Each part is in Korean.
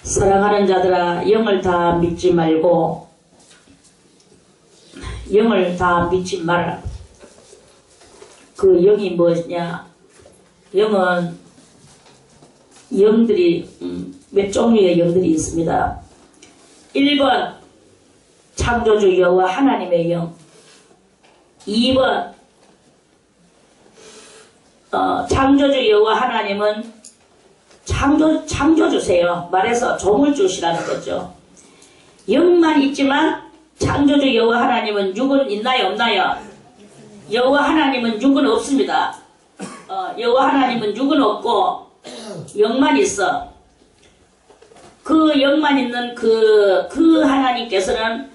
사랑하는 자들아, 영을 다 믿지 말고 영을 다 믿지 마라. 그 영이 뭐냐? 영은 영들이 몇 종류의 영들이 있습니다. 1번 창조주 여호와 하나님의 영, 2번 창조주 여호와 하나님은 창조주세요. 말해서 조물주시라는 거죠. 영만 있지만 창조주 여호와 하나님은 육은 있나요 없나요? 여호와 하나님은 육은 없습니다. 여호와 하나님은 육은 없고 영만 있어. 그 영만 있는 그 하나님께서는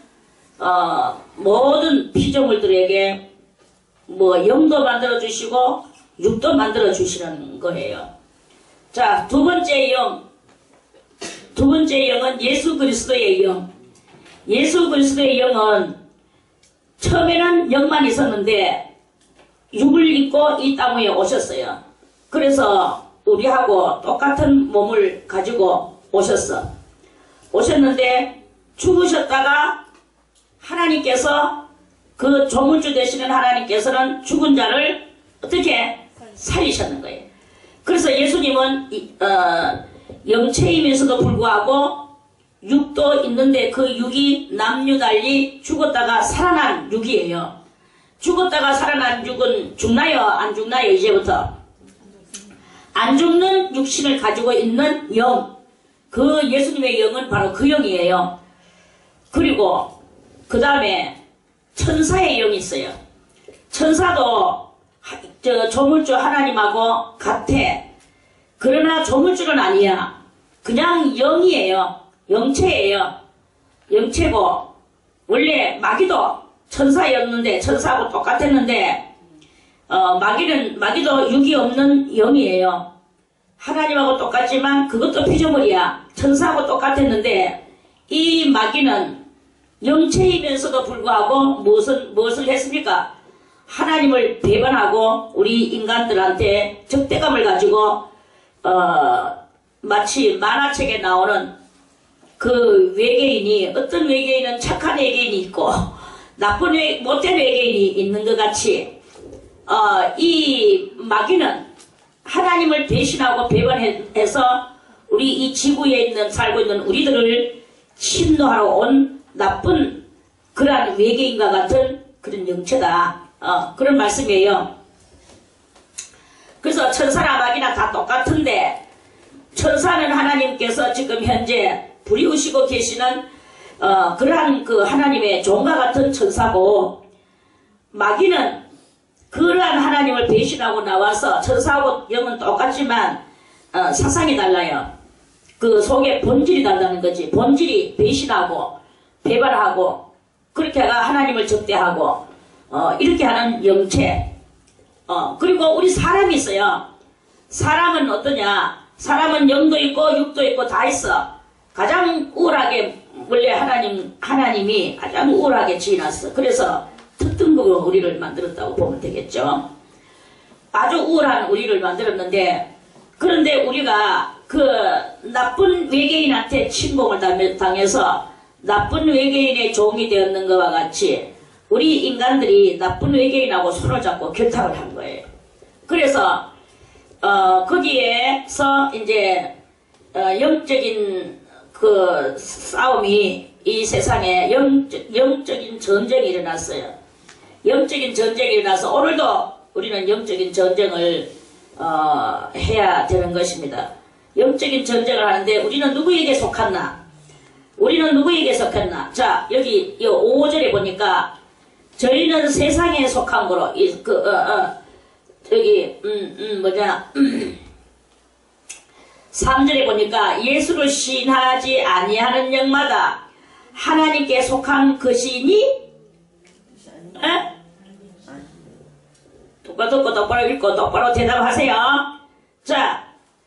모든 피조물들에게 영도 만들어 주시고 육도 만들어 주시는 거예요. 자, 두 번째 영은 예수 그리스도의 영. 예수 그리스도의 영은 처음에는 영만 있었는데 육을 입고 이 땅 위에 오셨어요. 그래서 우리하고 똑같은 몸을 가지고 오셨는데 죽으셨다가 하나님께서 그 조물주 되시는 하나님께서는 죽은 자를 어떻게 살리셨는 거예요. 그래서 예수님은 영체이면서도 불구하고 육도 있는데 그 육이 남유달리 죽었다가 살아난 육이에요. 죽었다가 살아난 육은 죽나요? 안 죽나요? 이제부터 안 죽는 육신을 가지고 있는 영, 그 예수님의 영은 바로 그 영이에요. 그리고 그 다음에 천사의 영이 있어요. 천사도 조물주 하나님하고 같아. 그러나 조물주는 아니야. 그냥 영이에요. 영체예요. 영체고 원래 마귀도 천사였는데 천사하고 똑같았는데 마귀도 육이 없는 영이에요. 하나님하고 똑같지만 그것도 피조물이야. 천사하고 똑같았는데 이 마귀는 영체이면서도 불구하고 무엇을 했습니까? 하나님을 배반하고 우리 인간들한테 적대감을 가지고 마치 만화책에 나오는 그 외계인이, 어떤 외계인은 착한 외계인이 있고 나쁜 못된 외계인이 있는 것 같이 이 마귀는 하나님을 배신하고 배반해서 우리 이 지구에 살고 있는 우리들을 침노하러 온 나쁜 그러한 외계인과 같은 그런 영체다. 그런 말씀이에요. 그래서 천사나 마귀나 다 똑같은데 천사는 하나님께서 지금 현재 부리우시고 계시는 그러한 그 하나님의 종과 같은 천사고, 마귀는 그러한 하나님을 배신하고 나와서 천사하고 영은 똑같지만 사상이 달라요. 그 속에 본질이 달라는 거지. 본질이 배신하고 배반하고 그렇게 하나님을 적대하고 이렇게 하는 영체. 그리고 우리 사람이 있어요. 사람은 어떠냐? 사람은 영도 있고 육도 있고 다 있어. 가장 우월하게 원래 하나님이 가장 우월하게 지어놨어. 그래서 특등급으로 우리를 만들었다고 보면 되겠죠. 아주 우월한 우리를 만들었는데, 그런데 우리가 그 나쁜 외계인한테 침공을 당해서 나쁜 외계인의 종이 되었는 것과 같이 우리 인간들이 나쁜 외계인하고 손을 잡고 결탁을 한 거예요. 그래서 거기에서 이제 영적인 그 싸움이 이 세상에 영적인 전쟁이 일어났어요. 영적인 전쟁이 일어나서 오늘도 우리는 영적인 전쟁을 해야 되는 것입니다. 영적인 전쟁을 하는데 우리는 누구에게 속했나? 우리는 누구에게 속했나? 자, 여기 5절에 보니까 저희는 세상에 속한 거로 여기 3절에 보니까 예수를 시인하지 아니하는 영마다 하나님께 속한 것이니, 똑바로 듣고 똑바로 읽고 똑바로 대답하세요. 자,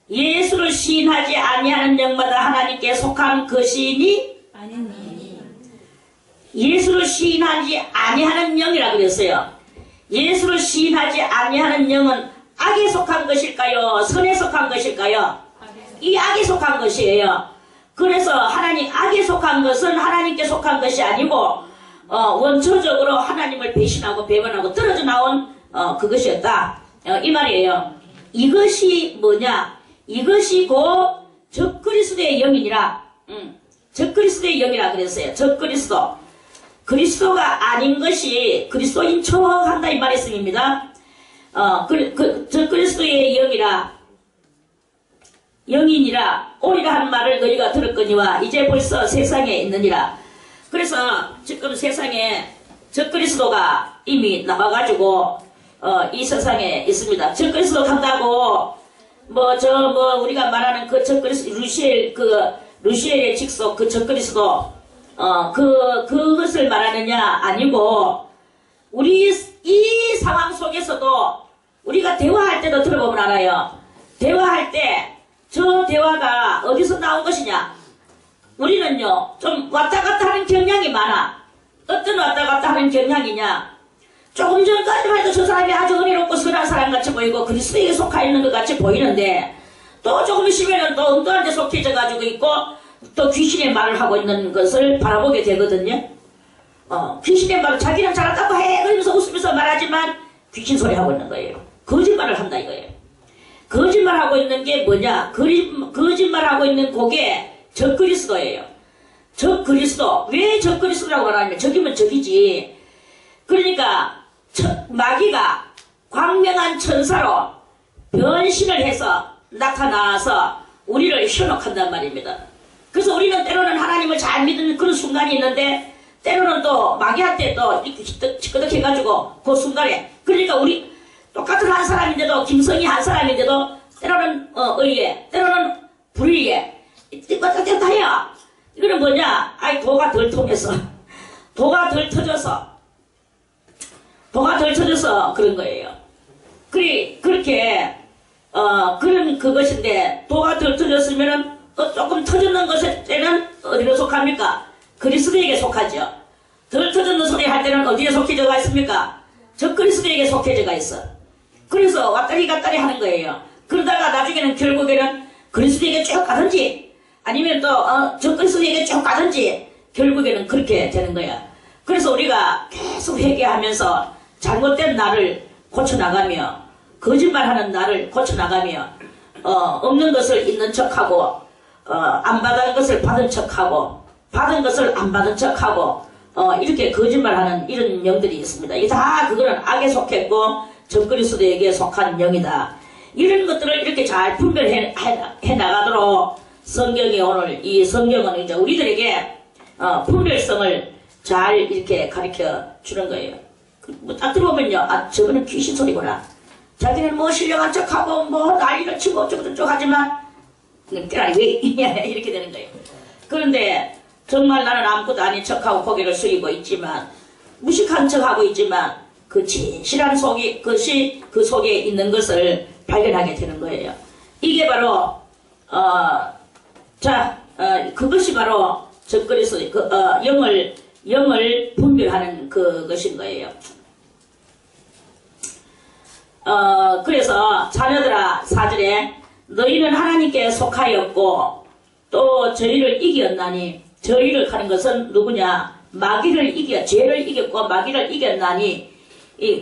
예수를 시인하지 아니하는 영마다 하나님께 속한 것이니, 예수를 시인하지 아니하는 영이라 그랬어요. 예수를 시인하지 아니하는 영은 악에 속한 것일까요? 선에 속한 것일까요? 이 악에 속한 것이에요. 그래서 하나님 악에 속한 것은 하나님께 속한 것이 아니고 원초적으로 하나님을 배신하고 배반하고 떨어져 나온 그것이었다. 이 말이에요. 이것이 뭐냐? 이것이 곧 적그리스도의 영이니라. 적그리스도의 영이라 그랬어요. 적그리스도. 그리스도가 아닌 것이 그리스도인 척한다 이 말씀입니다. 적그리스도의 영이니라 오리라 하는 말을 너희가 들었거니와 이제 벌써 세상에 있느니라. 그래서 지금 세상에 적그리스도가 이미 나와가지고 이 세상에 있습니다. 적그리스도 간다고 우리가 말하는 그 적그리스도 루시엘의 직속 그 적그리스도 그것을 말하느냐 아니고 우리 이 상황 속에서도 우리가 대화할 때도 들어보면 알아요. 대화할 때 저 대화가 어디서 나온 것이냐? 우리는요 좀 왔다 갔다 하는 경향이 많아. 어떤 왔다 갔다 하는 경향이냐? 조금 전까지만 해도 저 사람이 아주 은혜롭고 선한 사람 같이 보이고 그리스도에게 속하 있는 것 같이 보이는데 또 조금 있으면 또 엉뚱한 데 속해져 가지고 있고 또 귀신의 말을 하고 있는 것을 바라보게 되거든요. 귀신의 말을 자기는 잘한다고 해 그러면서 웃으면서 말하지만 귀신 소리 하고 있는 거예요. 거짓말을 한다 이거예요. 거짓말하고 있는 게 뭐냐? 거짓말하고 있는 그게 적그리스도예요. 적그리스도. 왜 적그리스도라고 말하냐면 적이면 적이지. 그러니까 마귀가 광명한 천사로 변신을 해서 나타나서 우리를 현혹한단 말입니다. 그래서 우리는 때로는 하나님을 잘 믿는 그런 순간이 있는데 때로는 또 마귀한테 또 이렇게 찌끄덕해가지고 그 순간에 그러니까 우리 똑같은 한 사람인데도 김성희 한 사람인데도 때로는 의에 때로는 불의에 띠까딱딱 해요. 이거는 뭐냐? 도가 덜 통해서 도가 덜 터져서 그런 거예요. 그렇게 그런 그것인데 도가 덜 터졌으면은 조금 터졌는 것에는 어디로 속합니까? 그리스도에게 속하죠. 덜 터졌는 소리 할 때는 어디에 속해져가 있습니까? 적그리스도에게 속해져가 있어. 그래서 왔다리 갔다리 하는 거예요. 그러다가 나중에는 결국에는 그리스도에게 쭉 가든지 아니면 또 적그리스도에게 쭉 가든지 결국에는 그렇게 되는 거야. 그래서 우리가 계속 회개하면서 잘못된 나를 고쳐나가며 거짓말하는 나를 고쳐나가며 없는 것을 있는 척하고 안 받은 것을 받은 척하고 받은 것을 안 받은 척하고 이렇게 거짓말하는 이런 영들이 있습니다. 이게 다 그거는 악에 속했고 적그리스도에게 속한 영이다. 이런 것들을 이렇게 잘 분별해 나가도록 성경이 오늘 이 성경은 이제 우리들에게 분별성을 잘 이렇게 가르쳐 주는 거예요. 딱 들어보면요, 저거는 귀신 소리구나. 자기는 신령한 척하고 난리를 치고 어쩌고저쩌고 하지만 깨라 왜 이냐 이렇게 되는 거예요. 그런데 정말 나는 아무것도 아닌 척하고 고개를 숙이고 있지만 무식한 척하고 있지만 그 진실한 것이 그 속에 있는 것을 발견하게 되는 거예요. 이게 바로 그것이 바로 적그리스도 영을 분별하는 그것인 거예요. 그래서 자녀들아 4절에 너희는 하나님께 속하였고 또 저희를 이겼나니 저희를 하는 것은 누구냐? 죄를 이겼고 마귀를 이겼나니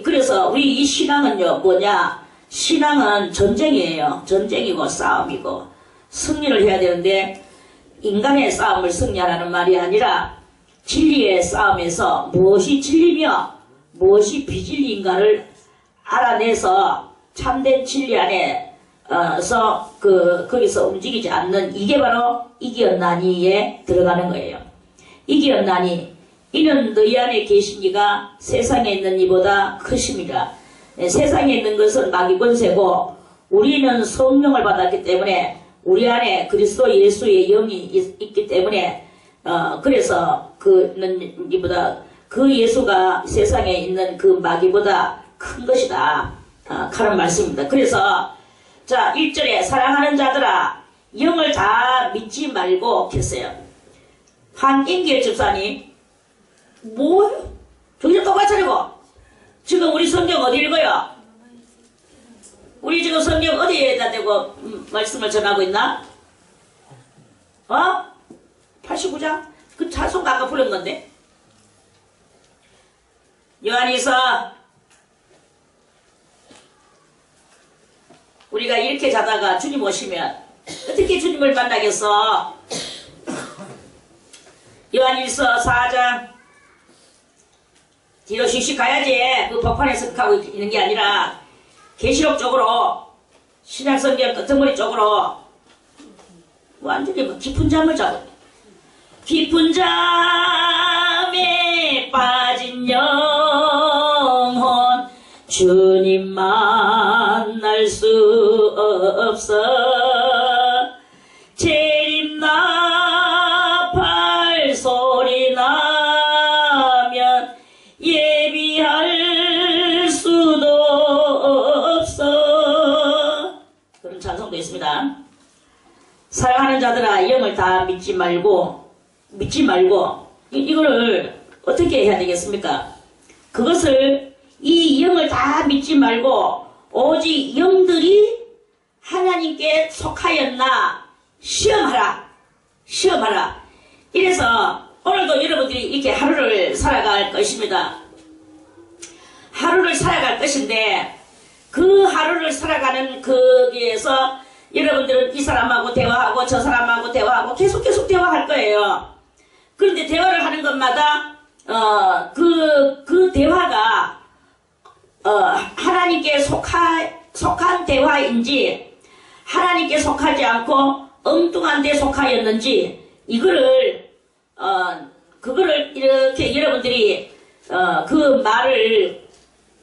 그래서 우리 이 신앙은요 뭐냐? 신앙은 전쟁이에요. 전쟁이고 싸움이고 승리를 해야 되는데 인간의 싸움을 승리하라는 말이 아니라 진리의 싸움에서 무엇이 진리며 무엇이 비진리인가를 알아내서 참된 진리 안에서 거기서 움직이지 않는 이게 바로 이기었나니에 들어가는 거예요. 이기었나니 이는 너희 안에 계신 이가 세상에 있는 이보다 크심이라. 세상에 있는 것은 마귀 권세고 우리는 성령을 받았기 때문에 우리 안에 그리스도 예수의 영이 있기 때문에 그래서 그는 이보다 그 예수가 세상에 있는 그 마귀보다 큰 것이다. 하는 말씀입니다. 그래서 자 1절에 사랑하는 자들아 영을 다 믿지 말고 했어요. 한인길 집사님 정신 똑바로 차리고 지금 우리 성경 어디 읽어요? 우리 지금 성경 어디에다 대고 말씀을 전하고 있나? 89장? 그 찬송 아까 부른 건데. 요한일서 우리가 이렇게 자다가 주님 오시면 어떻게 주님을 만나겠어? 요한일서 4장 뒤로 씩씩 가야지. 그 법판에 서하고 있는 게 아니라 계시록 쪽으로 신약성경 끄트머리 쪽으로 완전히 뭐 깊은 잠을 자고 깊은 잠에 빠진 영혼 주님 만날 수 없어 재림나팔 소리 나면 예비할 수도 없어. 그런 찬송도 있습니다. 사랑하는 자들아 영을 다 믿지 말고 이거를 어떻게 해야 되겠습니까? 그것을 이 영을 다 믿지 말고 오직 영들이 하나님께 속하였나 시험하라. 이래서 오늘도 여러분들이 이렇게 하루를 살아갈 것입니다. 하루를 살아갈 것인데 그 하루를 살아가는 거기에서 여러분들은 이 사람하고 대화하고 저 사람하고 대화하고 계속 대화할 거예요. 그런데 대화를 하는 것마다 그 대화가 하나님께 속한 대화인지 하나님께 속하지 않고 엉뚱한 데 속하였는지 그거를 이렇게 여러분들이 그 말을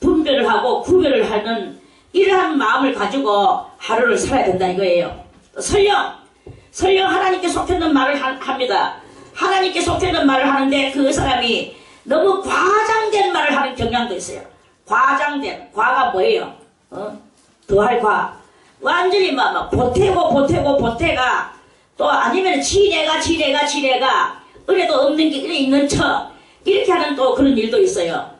분별을 하고 구별을 하는 이러한 마음을 가지고 하루를 살아야 된다 이거예요. 설령 하나님께 속했는 말을 합니다. 하나님께 속했는 말을 하는데 그 사람이 너무 과장된 말을 하는 경향도 있어요. 과가 뭐예요? 더할 과. 완전히 막 보태가 또 아니면 지레가 의뢰도 없는 게 의뢰 있는 척 이렇게 하는 또 그런 일도 있어요.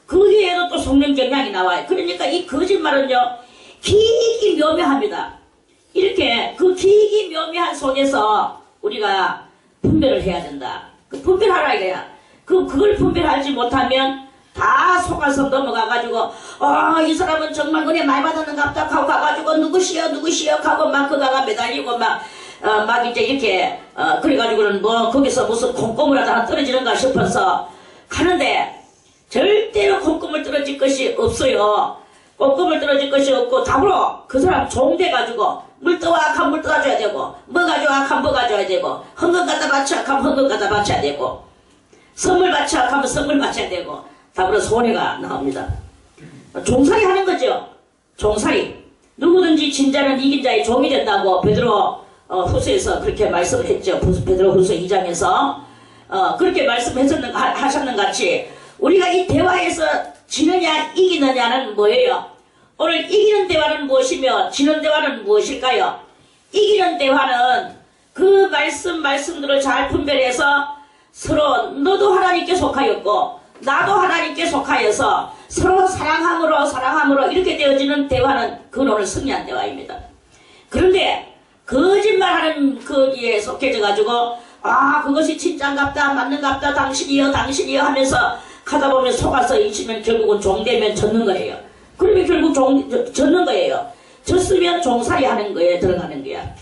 거기에도 또 속는 경향이 나와요. 그러니까 이 거짓말은요 기기 묘묘합니다. 이렇게 그 기기 묘묘한 속에서 우리가 분별을 해야 된다. 그 분별하라 이거야. 그걸 분별하지 못하면 다 속아서 넘어가가지고 이 사람은 정말 은혜 많이 받았는갑다 하고 가가지고 누구시여 하고 막 그가가 매달리고 막 이제 이렇게 그래가지고는 뭐 거기서 무슨 콩고물이라도 하나 떨어지는가 싶어서 가는데 절대로 콩고물 떨어질 것이 없어요. 콩고물 떨어질 것이 없고 답으로 그 사람 종돼가지고 물 떠와 악한 물 떠와줘야 되고 뭐 가져와 악한 뭐 가져와야 되고 헌금 갖다 바쳐 악하면 헌금 갖다 바쳐야 되고 선물 바쳐 악하면 선물 바쳐야 되고 답으로 손해가 나옵니다. 종살이 하는 거죠. 종살이. 누구든지 진자는 이긴 자의 종이 된다고 베드로 후서에서 그렇게 말씀을 했죠. 베드로 후서 2장에서 그렇게 하셨는 같이 우리가 이 대화에서 지느냐 이기느냐는 뭐예요? 오늘 이기는 대화는 무엇이며 지는 대화는 무엇일까요? 이기는 대화는 그 말씀들을 잘 분별해서 서로 너도 하나님께 속하였고 나도 하나님께 속하여서 서로 사랑함으로 이렇게 되어지는 대화는 그건 오늘 승리한 대화입니다. 그런데 거짓말하는 거기에 속해져 가지고 그것이 진짠갑다 맞는갑다 당신이요 하면서 하다 보면 속아서 잊으면 결국은 종되면 젖는 거예요. 그러면 결국 젖는 거예요. 젖으면 종살이 하는 거에 들어가는 거야.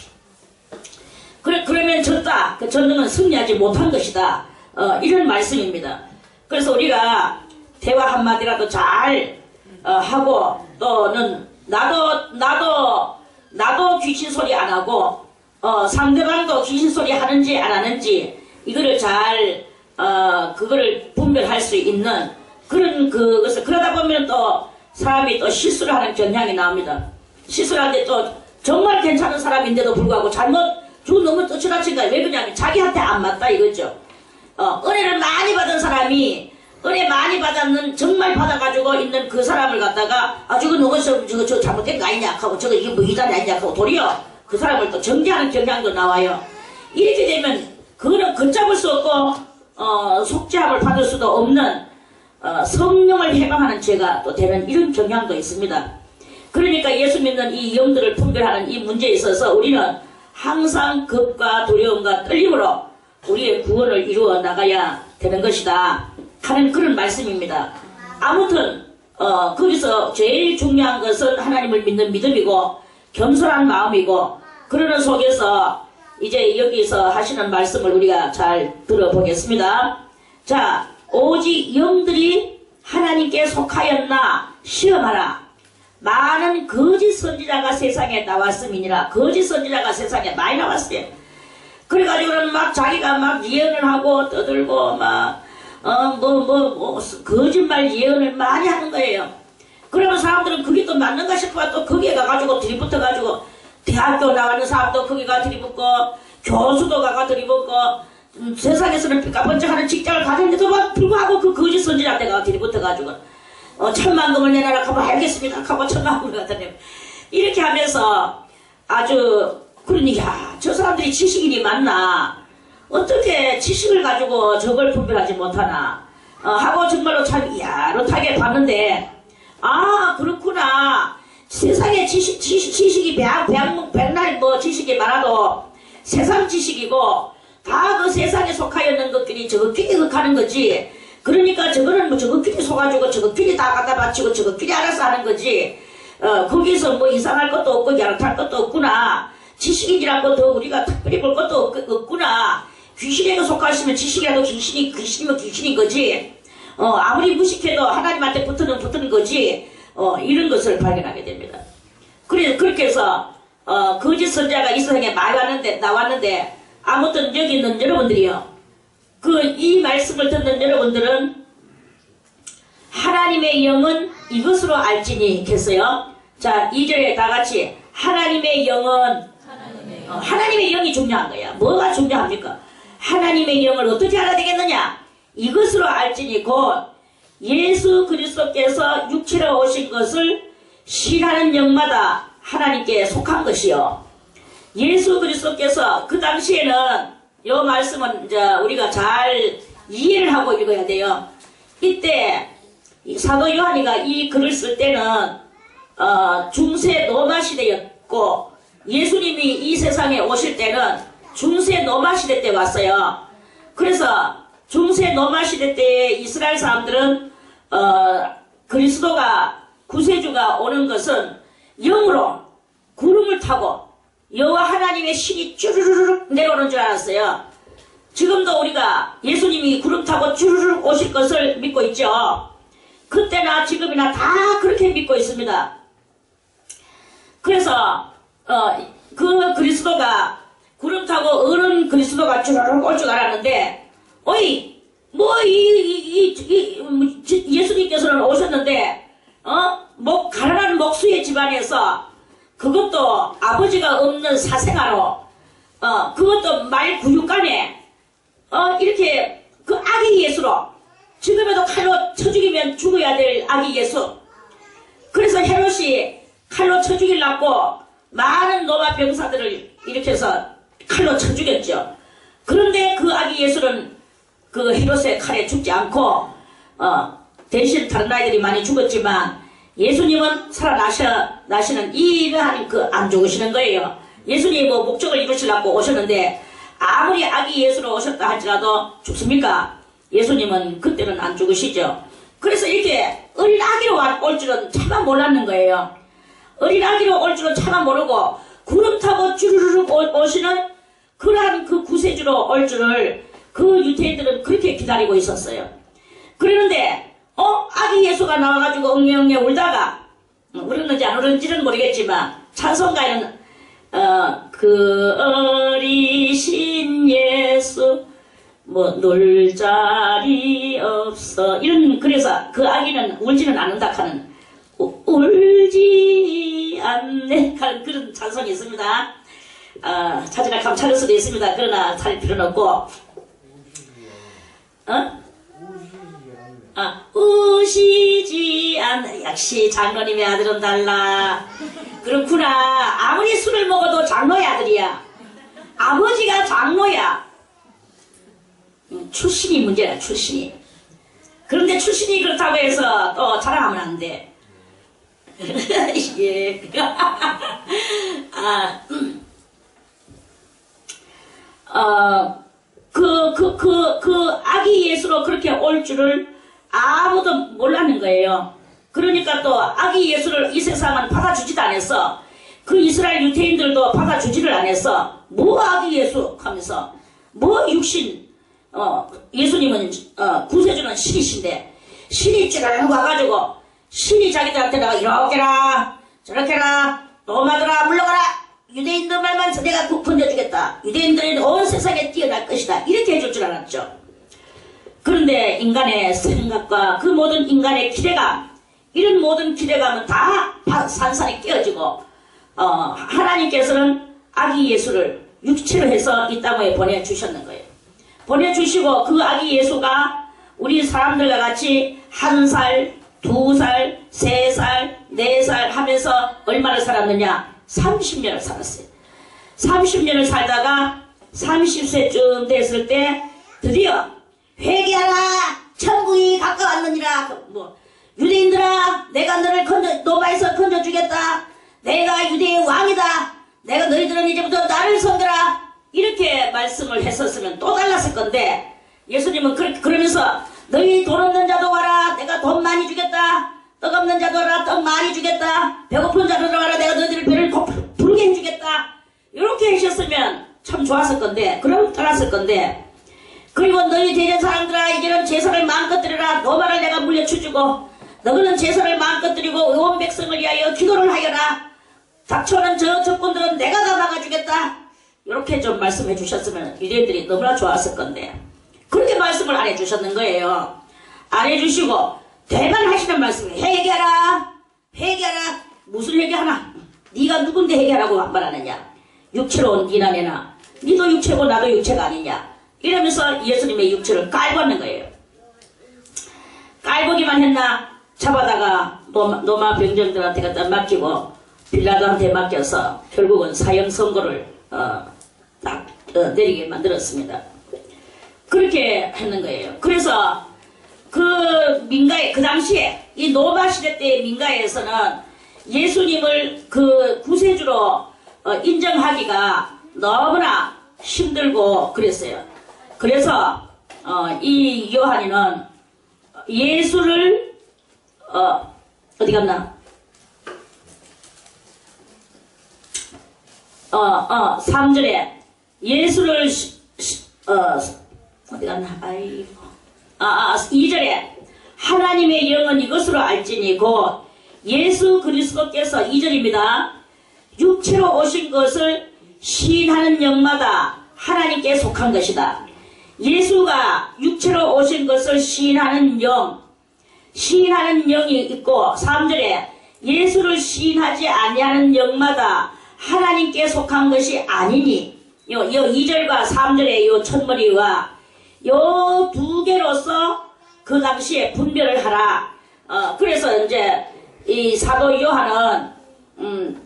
그러면 젖다. 그 젖는 건 승리하지 못한 것이다. 이런 말씀입니다. 그래서 우리가 대화 한마디라도 잘 하고 또는 나도 귀신 소리 안 하고 상대방도 귀신 소리 하는지 안 하는지 이거를 잘 그거를 분별할 수 있는 그런 그것을 그러다 보면 또 사람이 또 실수를 하는 경향이 나옵니다. 실수를 하는데 또 정말 괜찮은 사람인데도 불구하고 너무 떠치라친 거야. 왜 그러냐면 자기한테 안 맞다 이거죠. 은혜를 많이 받은 사람이 은혜 많이 정말 받아가지고 있는 그 사람을 갖다가 저거 저거 잘못된 거 아니냐 하고 저거 이게 뭐 이단이 아니냐 하고 도리어 그 사람을 또 정죄하는 경향도 나와요. 이렇게 되면 그거는 걷잡을 수 없고 속죄함을 받을 수도 없는 성령을 해방하는 죄가 또 되는 이런 경향도 있습니다. 그러니까 예수 믿는 이 영들을 분별하는 이 문제에 있어서 우리는 항상 겁과 두려움과 떨림으로 우리의 구원을 이루어 나가야 되는 것이다 하는 그런 말씀입니다. 아무튼 거기서 제일 중요한 것은 하나님을 믿는 믿음이고 겸손한 마음이고, 그러는 속에서 이제 여기서 하시는 말씀을 우리가 잘 들어보겠습니다. 자, 오직 영들이 하나님께 속하였나 시험하라. 많은 거짓 선지자가 세상에 나왔음이니라. 거짓 선지자가 세상에 많이 나왔어요. 그래가지고는 막 자기가 막 예언을 하고 떠들고 막 거짓말 예언을 많이 하는 거예요. 그러면 사람들은 그게 또 맞는가 싶어 또 거기에 가가지고 들이붙어가지고 대학교 나가는 사람도 거기가 들이붙고 교수도 가가 들이붙고 세상에서는 삐까번쩍하는 직장을 가졌는데도 막 불구하고 그 거짓 선지자한테 가 들이붙어가지고 1,000,000금을 내놔라 하고 알겠습니다 하고 1,000,000금을 갖다 내고 이렇게 하면서 아주 그러니 저 사람들이 지식인이 맞나, 어떻게 지식을 가지고 저걸 분별하지 못하나 하고 정말로 참 야릇하게 봤는데, 그렇구나. 세상에 지식이 백날 뭐 지식이 많아도 세상 지식이고 다 그 세상에 속하였는 것끼리 저것끼리 흑하는 거지. 그러니까 저거는 뭐 저것끼리 속아주고 저것끼리 다 갖다 바치고 저것끼리 알아서 하는 거지. 거기서 뭐 이상할 것도 없고 야릇할 것도 없구나. 지식인이라고 더 우리가 특별히 볼 것도 없구나. 귀신에게 속하시면 지식이라도 귀신이면 귀신인 거지. 아무리 무식해도 하나님한테 붙는 거지. 이런 것을 발견하게 됩니다. 그렇게 해서 거짓 선자가 이 세상에 많이 나왔는데, 아무튼 여기 있는 여러분들이요, 이 말씀을 듣는 여러분들은 하나님의 영은 이것으로 알지니 했어요. 자, 2절에 다 같이 하나님의 영은 하나님의 영이 중요한 거야. 뭐가 중요합니까? 하나님의 영을 어떻게 알아야 되겠느냐? 이것으로 알지니 곧 예수 그리스도께서 육체로 오신 것을 신하는 영마다 하나님께 속한 것이요. 예수 그리스도께서 그 당시에는 이 말씀은 이제 우리가 잘 이해를 하고 읽어야 돼요. 이때 사도 요한이가 이 글을 쓸 때는 중세 로마 시대였고, 예수님이 이 세상에 오실 때는 중세 로마 시대 때 왔어요. 그래서 중세 로마 시대 때 이스라엘 사람들은 그리스도가 구세주가 오는 것은 영으로 구름을 타고 여호와 하나님의 신이 쭈르르륵 내려오는 줄 알았어요. 지금도 우리가 예수님이 구름 타고 쭈르르륵 오실 것을 믿고 있죠. 그때나 지금이나 다 그렇게 믿고 있습니다. 그래서 그 그리스도가 구름 타고 어른 그리스도가 쭈르륵 올 줄 알았는데, 예수님께서는 오셨는데 가난한 목수의 집안에서, 그것도 아버지가 없는 사생아로, 그것도 말 구육간에 이렇게 그 아기 예수로, 지금에도 칼로 쳐 죽이면 죽어야 될 아기 예수. 그래서 헤롯이 칼로 쳐 죽이려고 많은 로마 병사들을 이렇게 해서 칼로 쳐 죽였죠. 그런데 그 아기 예수는 그 헤롯의 칼에 죽지 않고 대신 다른 아이들이 많이 죽었지만, 예수님은 살아나시는 이 하나님 안 죽으시는 거예요. 예수님이 뭐 목적을 이루시려고 오셨는데, 아무리 아기 예수로 오셨다 할지라도 죽습니까? 예수님은 그때는 안 죽으시죠. 그래서 이렇게 어린 아기로 올 줄은 차마 몰랐는 거예요. 어린 아기로 올 줄은 차마 모르고 구름 타고 쭈르르륵 오시는 그러한 그 구세주로 올 줄을 그 유대인들은 그렇게 기다리고 있었어요. 그러는데 아기 예수가 나와가지고 엉엉엉 울다가, 울었는지 안 울었는지는 모르겠지만 찬송가에는 그 어리신 예수 놀 자리 없어, 그래서 그 아기는 울지는 않는다 하는, 울지 않네 하는 그런 찬송이 있습니다. 찾으라 하면 찾을 수도 있습니다. 그러나 찾을 필요는 없고, 우시지 않네. 역시 장로님의 아들은 달라. 그렇구나. 아무리 술을 먹어도 장로의 아들이야. 아버지가 장로야. 출신이 문제야, 출신이. 그런데 출신이 그렇다고 해서 또 자랑하면 안 돼. 예. 그 그 아기 예수로 그렇게 올 줄을 아무도 몰랐는 거예요. 그러니까 또 아기 예수를 이 세상은 받아주지도 않았어. 그 이스라엘 유태인들도 받아주지를 않았어. 뭐 아기 예수 하면서 뭐 육신 예수님은 구세주는 신이신데 신이 찌르르 와가지고 신이 자기들한테다가 이렇게라 저렇게라 노마들아 물러가라 유대인들 말만 내가 건져주겠다. 유대인들은 온 세상에 뛰어날 것이다. 이렇게 해줄 줄 알았죠. 그런데 인간의 생각과 그 모든 인간의 기대감, 이런 모든 기대감은 다 산산이 깨어지고 하나님께서는 아기 예수를 육체로 해서 이 땅에 보내주셨는 거예요. 보내주시고 그 아기 예수가 우리 사람들과 같이 1살, 2살, 3살, 4살 하면서 얼마나 살았느냐? 30년을 살았어요. 30년을 살다가 30세쯤 됐을 때 드디어 회개하라! 천국이 가까웠느니라. 유대인들아, 내가 너를 노바에서 건져주겠다. 내가 유대의 왕이다. 내가 너희들은 이제부터 나를 섬겨라. 이렇게 말씀을 했었으면 또 달랐을 건데 예수님은 그러면서 너희 돈 없는 자도 와라. 내가 돈 많이 주겠다. 떡 없는 자도 와라. 떡 많이 주겠다. 배고픈 자도 와라. 내가 너희들을 배를 부르게 해주겠다. 이렇게 하셨으면 참 좋았을 건데 그럼 달랐을 건데 그리고 너희 대전 사람들아 이제는 제사를 마음껏 드려라. 노마를 내가 물려주주고 너희는 제사를 마음껏 드리고 온 백성을 위하여 기도를 하여라. 닥쳐오는 저 적군들은 내가 다 막아주겠다. 이렇게 좀 말씀해 주셨으면 유대인들이 너무나 좋았을 건데 그렇게 말씀을 안 해주셨는 거예요. 안 해주시고 대반하시는 말씀을 회개하라. 회개하라. 무슨 회개하나? 네가 누군데 회개하라고 말하느냐? 육체로 온 니나 내나 니도 육체고 나도 육체가 아니냐? 이러면서 예수님의 육체를 깔보는 거예요. 깔보기만 했나? 잡아다가 로마 병정들한테 갖다 맡기고 빌라도한테 맡겨서 결국은 사형 선고를 내리게 만들었습니다. 그렇게 했는 거예요. 그래서 그 민가에 그 당시에 이 노바 시대 때의 민가에서는 예수님을 그 구세주로 인정하기가 너무나 힘들고 그랬어요. 그래서 이 요한이는 예수를 어디 갔나? 3절에 예수를 어디 갔나? 아이고. 2절에 하나님의 영은 이것으로 알지니 곧 예수 그리스도께서 2절입니다. 육체로 오신 것을 시인하는 영마다 하나님께 속한 것이다. 예수가 육체로 오신 것을 시인하는 영이 있고 3절에 예수를 시인하지 아니하는 영마다 하나님께 속한 것이 아니니 요 2절과 3절의 요 첫머리와 요 두 개로서 그 당시에 분별을 하라. 그래서 이제 이 사도 요한은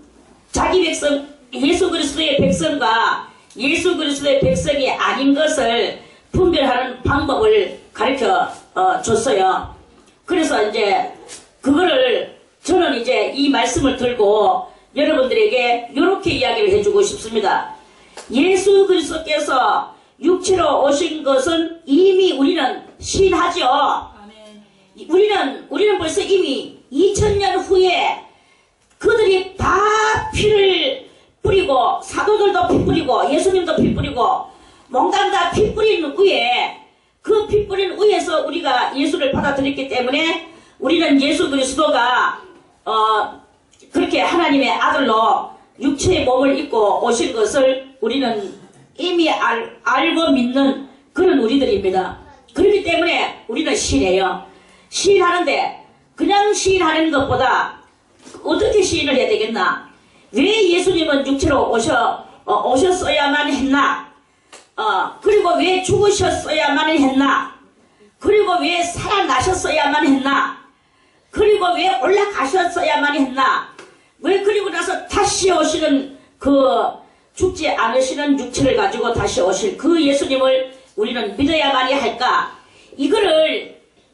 자기 백성 예수 그리스도의 백성과 예수 그리스도의 백성이 아닌 것을 분별하는 방법을 가르쳐 줬어요. 그래서 이제 그거를 저는 이제 이 말씀을 들고 여러분들에게 이렇게 이야기를 해주고 싶습니다. 예수 그리스도께서 육체로 오신 것은 이미 우리는 시인하죠. 우리는 벌써 이미 2000년 후에 그들이 다 피를 뿌리고 사도들도 피 뿌리고 예수님도 피 뿌리고 몽땅 다 피 뿌린 후에 그 피 뿌린 후에서 우리가 예수를 받아들였기 때문에 우리는 예수 그리스도가 그렇게 하나님의 아들로 육체의 몸을 입고 오신 것을 우리는 이미 알고 믿는 그런 우리들입니다. 그렇기 때문에 우리는 시인해요. 시인하는데 그냥 시인하는 것보다 어떻게 시인을 해야 되겠나? 왜 예수님은 육체로 오셨어야만 했나? 그리고 왜 죽으셨어야만 했나? 그리고 왜 살아나셨어야만 했나? 그리고 왜 올라가셨어야만 했나? 왜 그리고 나서 다시 오시는 죽지 않으시는 육체를 가지고 다시 오실 그 예수님을 우리는 믿어야만이 할까?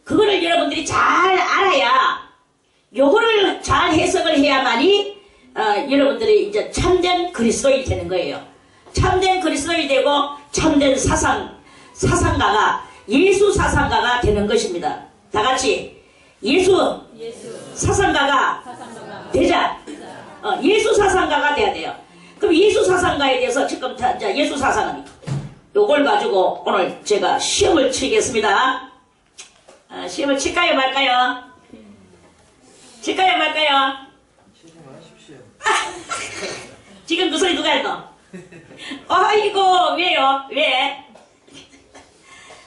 그거를 여러분들이 잘 알아야 요거를 잘 해석을 해야만이 여러분들이 이제 참된 그리스도인이 되는 거예요. 참된 그리스도인이 되고 참된 사상가가 예수 사상가가 되는 것입니다. 다 같이 예수 사상가가 되자. 예수 사상가가 돼야 돼요. 그럼 예수 사상가에 대해서 지금 예수 사상은 요걸 가지고 오늘 제가 시험을 치겠습니다. 시험을 칠까요 말까요? 칠까요 말까요? 지금 그 소리 누가 했노? 아이고 왜요? 왜?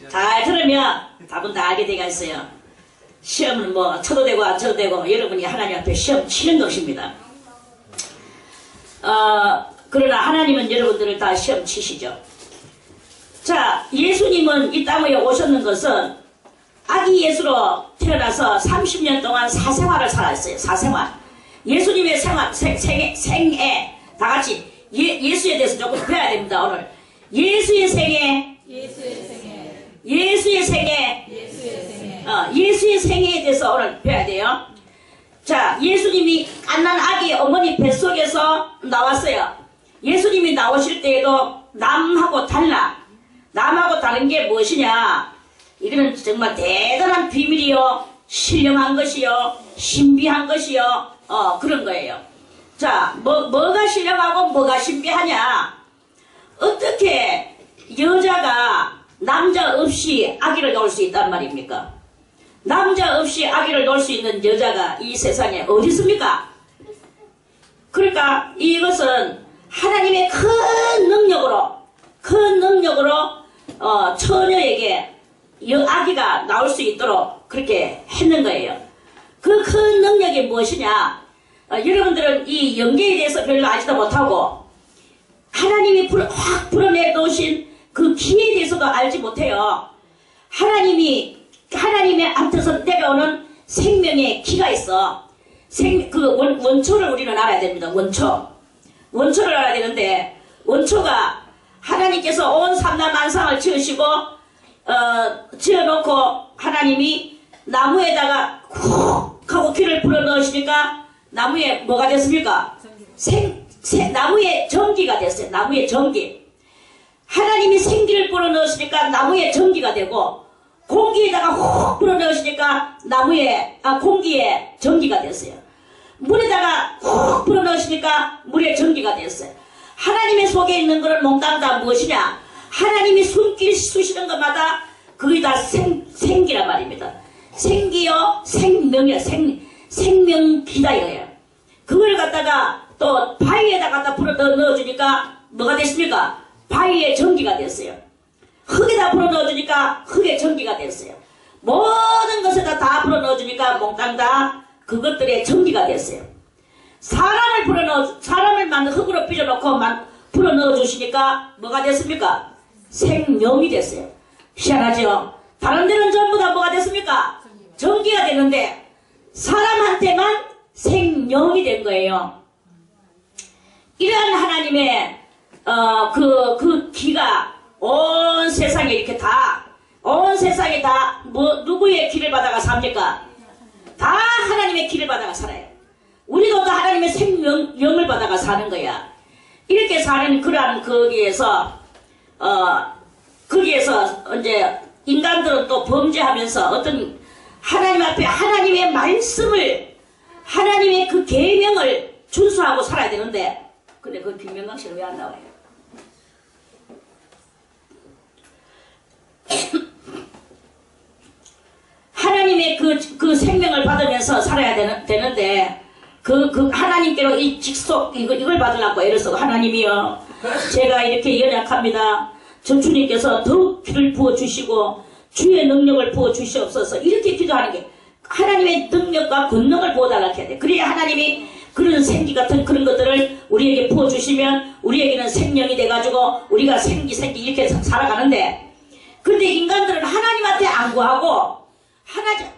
잘 들으면 답은 다 알게 되가 있어요. 시험은 뭐 쳐도 되고 안 쳐도 되고 여러분이 하나님 앞에 시험 치는 것입니다. 그러나 하나님은 여러분들을 다 시험 치시죠. 자, 예수님은 이 땅에 오셨는 것은 아기 예수로 태어나서 30년 동안 사생활을 살았어요. 사생활. 예수님의 생애 다 같이 예수에 대해서 조금 배워야 됩니다. 오늘 예수의 생애 예수의 생애에 대해서 오늘 배워야 돼요. 자, 예수님이 갓난 아기 어머니 뱃속에서 나왔어요. 예수님이 나오실 때에도 남하고 달라. 남하고 다른 게 무엇이냐? 이거는 정말 대단한 비밀이요, 신령한 것이요, 신비한 것이요, 그런 거예요. 자, 뭐가 신령하고 뭐가 신비하냐? 어떻게 여자가 남자 없이 아기를 낳을 수 있단 말입니까? 남자 없이 아기를 낳을 수 있는 여자가 이 세상에 어디 있습니까? 그러니까 이것은 하나님의 큰 능력으로 처녀에게 아기가 나올 수 있도록 그렇게 했는 거예요. 그 큰 능력이 무엇이냐? 여러분들은 이 영계에 대해서 별로 알지도 못하고 하나님이 확 불어내 놓으신 그 기에 대해서도 알지 못해요. 하나님의 앞에서 내려오는 생명의 기가 있어. 원초를 우리는 알아야 됩니다. 원초를 알아야 되는데, 원초가 하나님께서 온 삼라 만상을 지으시고, 지어놓고 하나님이 나무에다가 훅 하고 기를 불어 넣으시니까 나무에 뭐가 됐습니까? 나무에 전기가 됐어요. 나무에 전기. 하나님이 생기를 불어 넣으시니까 나무에 전기가 되고, 공기에다가 훅 불어 넣으시니까 공기에 전기가 됐어요. 물에다가 훅 불어 넣으시니까 물에 전기가 됐어요. 하나님의 속에 있는 것은 몽땅 다 무엇이냐? 하나님이 숨길 쑤시는 것마다 그게 다 생기란 말입니다. 생기요, 생명이요, 생명기다 이거예요. 그걸 갖다가 또 바위에다 갖다 불어 넣어주니까 뭐가 됐습니까? 바위에 전기가 됐어요. 흙에다 불어 넣어주니까 흙에 전기가 됐어요. 모든 것에다 다 불어 넣어주니까 몽땅 다 그것들의 전기가 됐어요. 사람을 만든 흙으로 빚어놓고 불어 넣어주시니까 뭐가 됐습니까? 생명이 됐어요. 희한하죠? 다른 데는 전부 다 뭐가 됐습니까? 전기가 되는데 사람한테만 생명이 된 거예요. 이러한 하나님의 그 기가 온 세상에 이렇게 온 세상에 다 누구의 기를 받아가 삽니까? 다 하나님의 기를 받아가 살아요. 우리도 다 하나님의 생명을 받아가 사는 거야. 이렇게 사는 그러한 거기에서 이제 인간들은 또 범죄하면서 어떤 하나님 앞에 하나님의 말씀을, 하나님의 그 계명을 준수하고 살아야 되는데, 근데 그 김명강씨는 왜 안 나와요? 하나님의 그 생명을 받으면서 살아야 되는데, 하나님께로 이 직속, 이걸 받으려고 애를 쓰고, 하나님이요, 제가 이렇게 연약합니다. 저 주님께서 더욱 기를 부어주시고, 주의 능력을 부어주시옵소서. 이렇게 기도하는 게, 하나님의 능력과 권능을 부어달라고 해야 돼. 그래야 하나님이 그런 생기 같은 그런 것들을 우리에게 부어주시면, 우리에게는 생명이 돼가지고, 우리가 생기 이렇게 살아가는데, 근데 인간들은 하나님한테 안 구하고,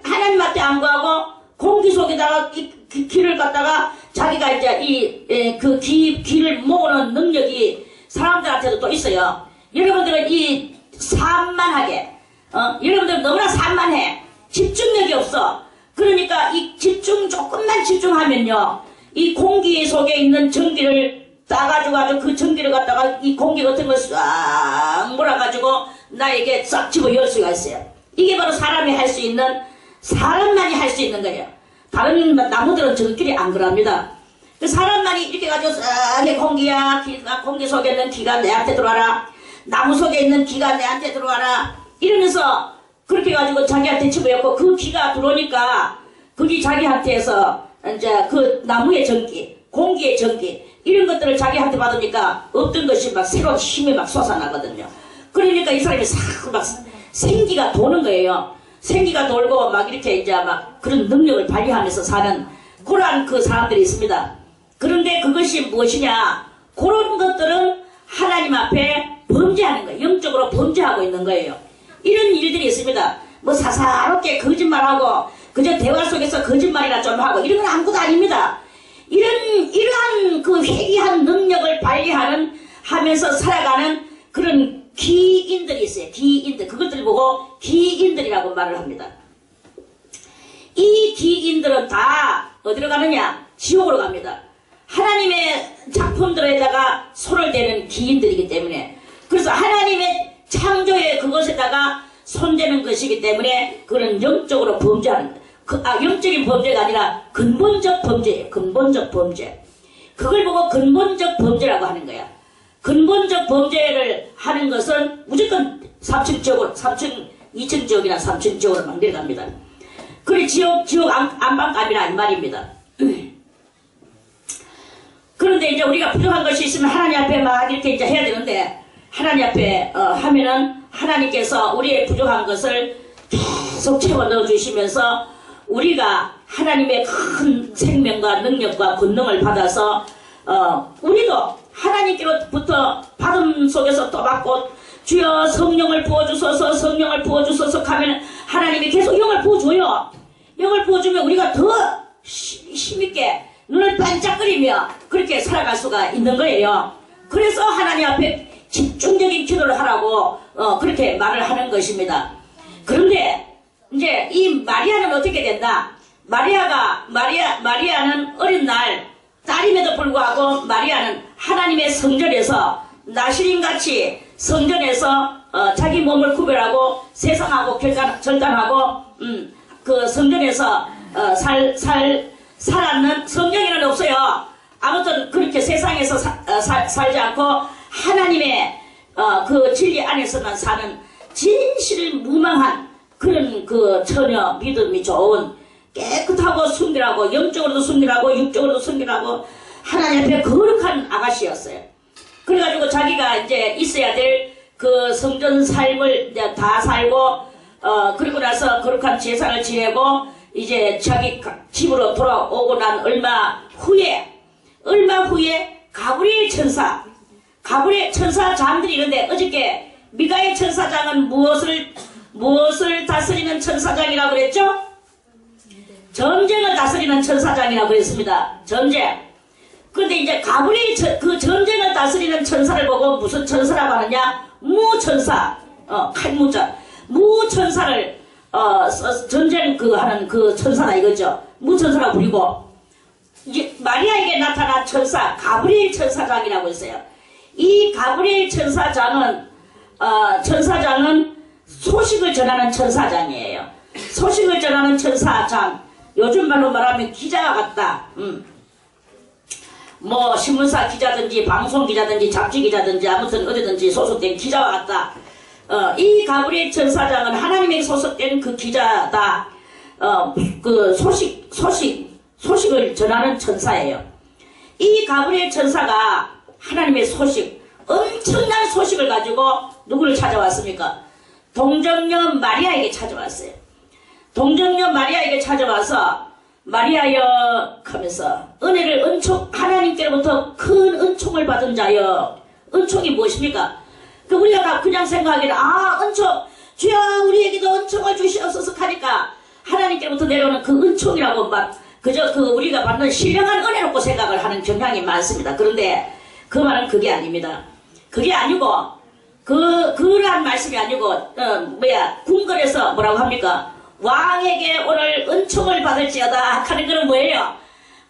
하나님한테 안 구하고, 공기 속에다가 기를 갖다가 자기가 이제 그 기를 모으는 능력이 사람들한테도 또 있어요. 여러분들은 이 산만하게, 여러분들은 너무나 산만해. 집중력이 없어. 그러니까 이 조금만 집중하면요, 이 공기 속에 있는 전기를 따가지고 그 전기를 갖다가 이 공기 같은 걸 싹 몰아가지고 나에게 싹 집어열 수가 있어요. 이게 바로 사람이 할 수 있는, 사람만이 할 수 있는 거예요. 다른 나무들은 저들끼리 안 그럽니다. 그 사람만이 이렇게 가지고 싹 공기야, 공기 속에 있는 기가 내한테 들어와라. 나무 속에 있는 기가 내한테 들어와라. 이러면서 그렇게 가지고 자기한테 집어였고, 그 기가 들어오니까 그게 자기한테서 이제 그 나무의 전기, 공기의 전기, 이런 것들을 자기한테 받으니까 없던 것이 막 새로운 힘이 막 솟아나거든요. 그러니까 이 사람이 싹 막 생기가 도는 거예요. 생기가 돌고 막 이렇게 이제 막 그런 능력을 발휘하면서 사는 그러한 그 사람들이 있습니다. 그런데 그것이 무엇이냐? 그런 것들은 하나님 앞에 범죄하는 거예요. 영적으로 범죄하고 있는 거예요. 이런 일들이 있습니다. 뭐 사사롭게 거짓말하고 그저 대화 속에서 거짓말이나 좀 하고 이런 건 아무것도 아닙니다. 이러한 그 회개한 능력을 발휘하는 하면서 살아가는 그런 기인들이 있어요. 기인들. 그것들을 보고 기인들이라고 말을 합니다. 이 기인들은 다 어디로 가느냐? 지옥으로 갑니다. 하나님의 작품들에다가 손을 대는 기인들이기 때문에, 그래서 하나님의 창조의 그것에다가 손대는 것이기 때문에 그런 영적으로 범죄하는, 영적인 범죄가 아니라 근본적 범죄예요. 근본적 범죄. 그걸 보고 근본적 범죄라고 하는 거야. 근본적 범죄를 하는 것은 무조건 3층 지옥으로, 3층, 2층 지옥이나 3층 지옥으로 막 내려갑니다. 그래, 지옥 안방감이라 이 말입니다. 그런데 이제 우리가 부족한 것이 있으면 하나님 앞에 막 이렇게 이제 해야 되는데, 하나님 앞에 하면은 하나님께서 우리의 부족한 것을 계속 채워 넣어주시면서 우리가 하나님의 큰 생명과 능력과 권능을 받아서 우리도 하나님께로부터 받음 속에서 또 받고, 주여 성령을 부어주소서, 성령을 부어주소서 하면 하나님이 계속 영을 부어줘요. 영을 부어주면 우리가 더 힘있게 눈을 반짝거리며 그렇게 살아갈 수가 있는 거예요. 그래서 하나님 앞에 집중적인 기도를 하라고 그렇게 말을 하는 것입니다. 그런데 이제 이 마리아는 어떻게 됐나? 마리아는 어린 날 딸임에도 불구하고 마리아는 하나님의 성전에서 나시린같이 성전에서 자기 몸을 구별하고 세상하고 절단하고 그 성전에서 살았는, 성경에는 없어요. 아무튼 그렇게 세상에서 살지 않고 하나님의 그 진리 안에서만 사는 진실무망한 그런 그 처녀, 믿음이 좋은 깨끗하고 순결하고 영적으로도 순결하고 육적으로도 순결하고 하나님 앞에 거룩한 아가씨였어요. 그래가지고 자기가 이제 있어야 될 그 성전 삶을 이제 다 살고 그리고 나서 거룩한 제사를 지내고 이제 자기 집으로 돌아오고 난 얼마 후에 가브리엘 천사장들이 있는데, 어저께 미가엘 천사장은 무엇을 다스리는 천사장이라고 그랬죠? 전쟁을 다스리는 천사장이라고 그랬습니다. 전쟁. 그런데 이제 가브리엘 그 전쟁을 다스리는 천사를 보고 무슨 천사라고 하느냐? 무천사. 칼무자. 무천사를 전쟁 하는 그 천사다 이거죠. 무천사라고 부리고, 이제 마리아에게 나타난 천사 가브리엘 천사장이라고 있어요. 이 가브리엘 천사장은 소식을 전하는 천사장이에요. 소식을 전하는 천사장. 요즘 말로 말하면 기자와 같다. 뭐 신문사 기자든지 방송 기자든지 잡지 기자든지 아무튼 어디든지 소속된 기자와 같다. 이 가브리엘 천사장은 하나님에게 소속된 그 기자다. 그 소식을 전하는 천사예요. 이 가브리엘 천사가 하나님의 소식, 엄청난 소식을 가지고 누구를 찾아왔습니까? 동정녀 마리아에게 찾아왔어요. 동정녀 마리아에게 찾아와서 마리아여 하면서 은혜를 하나님께로부터 큰 은총을 받은 자여. 은총이 무엇입니까? 우리가 그냥 생각하기는 은총, 주여 우리에게도 은총을 주시옵소서 하니까 하나님께로부터 내려오는 그 은총이라고 막 그저 우리가 받는 신령한 은혜롭고 생각을 하는 경향이 많습니다. 그런데 그 말은 그게 아닙니다. 그게 아니고 그러한 말씀이 아니고 궁궐에서 뭐라고 합니까? 왕에게 오늘 은총을 받을지어다 하는 거는 뭐예요?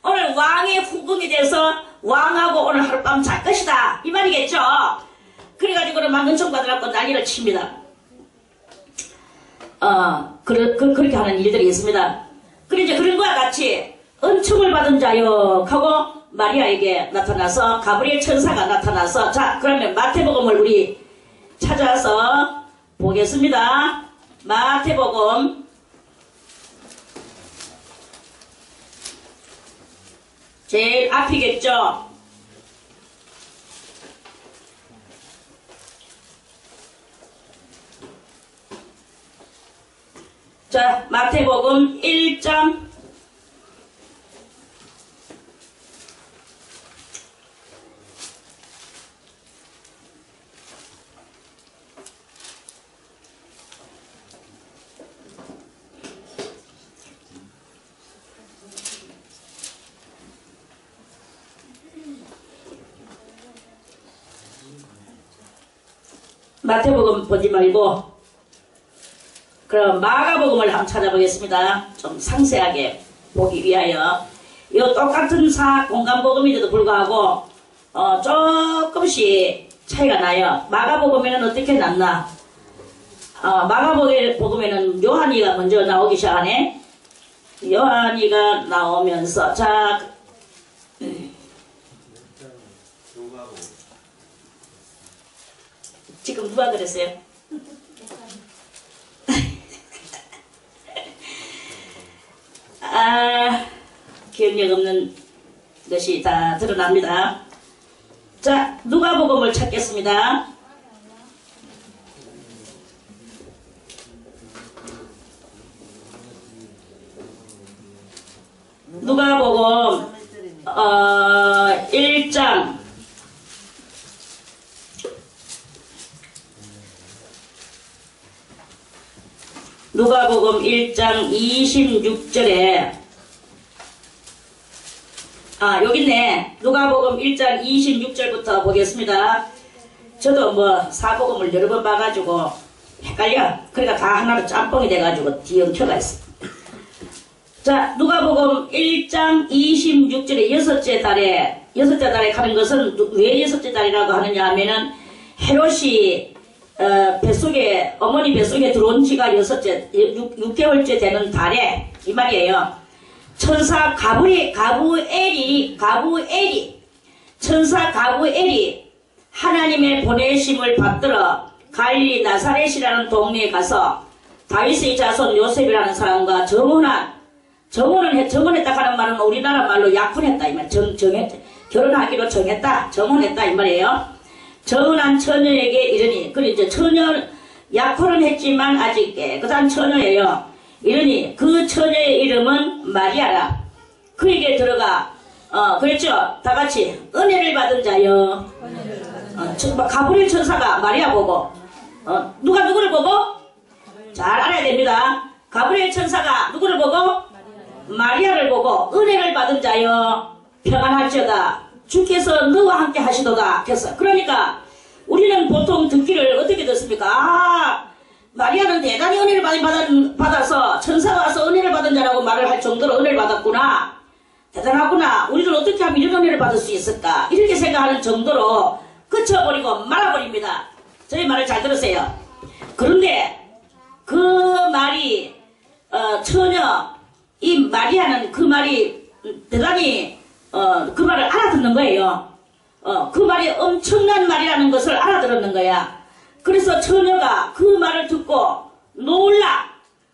오늘 왕의 후궁이 돼서 왕하고 오늘 하룻밤 잘 것이다 이 말이겠죠. 그래가지고는 막 은총 받으라고 난리를 칩니다. 그렇게 하는 일들이 있습니다. 그래 이제 그런 거와 같이 은총을 받은 자여 하고 마리아에게 나타나서 가브리엘 천사가 나타나서 자 그러면 마태복음을 우리 찾아서 보겠습니다. 마태복음 제일 앞이겠죠. 자 마태복음 1장 마태복음 보지 말고 그럼 마가복음을 한번 찾아보겠습니다. 좀 상세하게 보기 위하여 이 똑같은 공간복음인데도 불구하고 조금씩 차이가 나요. 마가복음에는 어떻게 났나? 마가복음에는 요한이가 먼저 나오기 시작하네. 요한이가 나오면서 자 지금 누가 그랬어요? 기억력 없는 것이 다 드러납니다. 자, 누가복음을 찾겠습니다. 누가복음 1장 누가복음 1장 26절에 여기 있네. 누가복음 1장 26절부터 보겠습니다. 저도 뭐 사복음을 여러 번 봐가지고 헷갈려. 그러니까 다 하나로 짬뽕이 돼가지고 뒤엉켜가 있어. 자, 누가복음 1장 26절에 여섯째 달에 가는 것은 왜 여섯째 달이라고 하느냐 하면은 헤롯이 어머니 뱃속에 들어온 지가 6개월째 되는 달에 이 말이에요. 천사 천사 가브엘이 하나님의 보내심을 받들어 갈릴리 나사렛이라는 동네에 가서 다윗의 자손 요셉이라는 사람과 정혼했다 하는 말은 우리나라 말로 약혼했다 이 말. 결혼하기로 정혼했다 이 말이에요. 정혼한 처녀에게 이르니, 그래 이제 약혼은 했지만 아직 깨끗한 처녀예요. 이르니 그 처녀의 이름은 마리아라. 그에게 들어가 그랬죠. 다 같이 은혜를 받은 자여. 가브리엘 천사가 마리아 보고 누가 누구를 보고? 잘 알아야 됩니다. 가브리엘 천사가 누구를 보고? 마리아를 보고 은혜를 받은 자여 평안할지어다. 주께서 너와 함께 하시도다. 했어. 그러니까 우리는 보통 듣기를 어떻게 듣습니까? 마리아는 대단히 은혜를 받아서 천사가 와서 은혜를 받은 자라고 말을 할 정도로 은혜를 받았구나. 대단하구나. 우리는 어떻게 하면 이런 은혜를 받을 수 있을까? 이렇게 생각하는 정도로 그쳐버리고 말아버립니다. 저희 말을 잘 들으세요. 그런데 그 말이 이 마리아는 그 말이 대단히 그 말을 알아듣는 거예요. 그 말이 엄청난 말이라는 것을 알아들었는 거야. 그래서 처녀가 그 말을 듣고 놀라.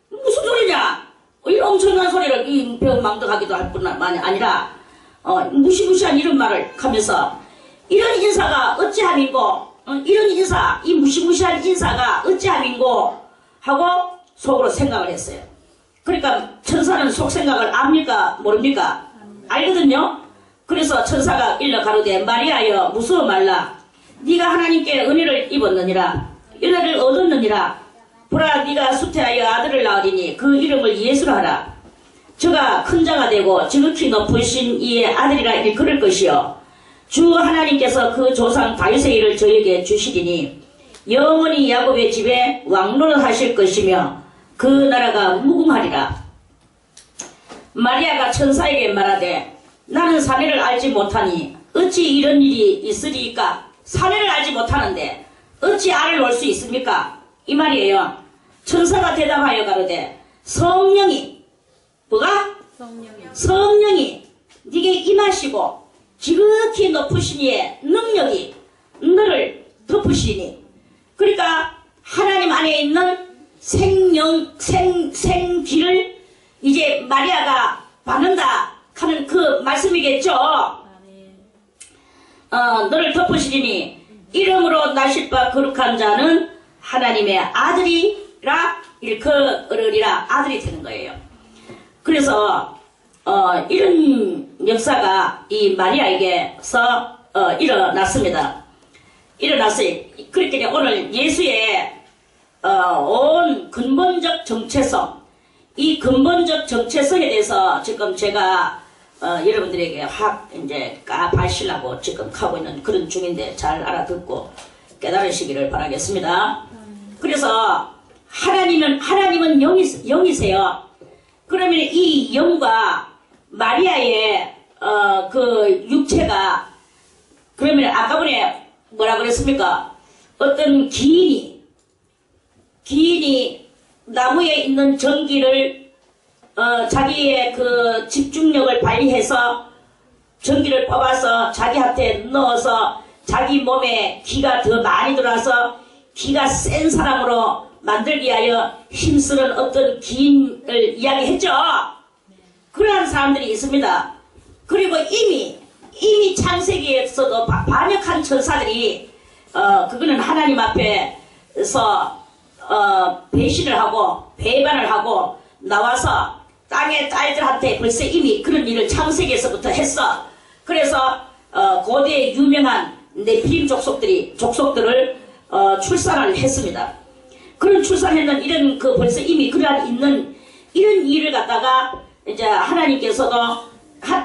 무슨 소리냐? 이 엄청난 소리를 이 병망덕하기도 할 뿐만이 아니라 무시무시한 이런 말을 하면서 이런 인사가 어찌함인고 이 무시무시한 인사가 어찌함인고 하고 속으로 생각을 했어요. 그러니까 천사는 속 생각을 압니까? 모릅니까? 알거든요. 그래서 천사가 일러 가로되 마리아여 무서워 말라. 네가 하나님께 은혜를 입었느니라. 은혜를 얻었느니라. 보라 네가 수태하여 아들을 낳으리니 그 이름을 예수로 하라. 저가 큰 자가 되고 지극히 높으신 이의 아들이라 일컬을 것이요 주 하나님께서 그 조상 다윗의 일을 저에게 주시리니 영원히 야곱의 집에 왕노릇하실 것이며 그 나라가 무궁하리라. 마리아가 천사에게 말하되 나는 사내를 알지 못하니 어찌 이런 일이 있으리까? 사내를 알지 못하는데 어찌 알을 놓을 수 있습니까? 이 말이에요. 천사가 대답하여 가로되 성령이 뭐가? 성령이 네게 임하시고 지극히 높으신 이의 능력이 너를 덮으시니. 그러니까 하나님 안에 있는 생기를 이제 마리아가 받는다 하는 그 말씀이겠죠. 너를 덮으시리니 이름으로 나실 바 거룩한 자는 하나님의 아들이라 일컬으리라. 아들이 되는 거예요. 그래서 이런 역사가 이 마리아에게서 일어났습니다. 일어났어요. 그렇게 오늘 예수의 온 근본적 정체성, 이 근본적 정체성에 대해서 지금 제가 여러분들에게 확 이제 까발시려고 지금 하고 있는 그런 중인데 잘 알아듣고 깨달으시기를 바라겠습니다. 그래서 하나님은 영이세요. 그러면 이 영과 마리아의 그 육체가, 그러면 아까 전에 뭐라 그랬습니까? 어떤 기인이 나무에 있는 전기를 자기의 그 집중력을 발휘해서 전기를 뽑아서 자기한테 넣어서 자기 몸에 기가 더 많이 들어와서 기가 센 사람으로 만들기 위하여 힘쓰는 어떤 기인을 이야기했죠. 그러한 사람들이 있습니다. 그리고 이미 창세기에서도 반역한 천사들이 그거는 하나님 앞에서 배신을 하고 배반을 하고 나와서 땅의 딸들한테 벌써 이미 그런 일을 창세기에서부터 했어. 그래서 고대의 유명한 네필림 족속들을 출산을 했습니다. 그런 출산했는 이런 벌써 이미 그러한 있는 이런 일을 갖다가 이제 하나님께서도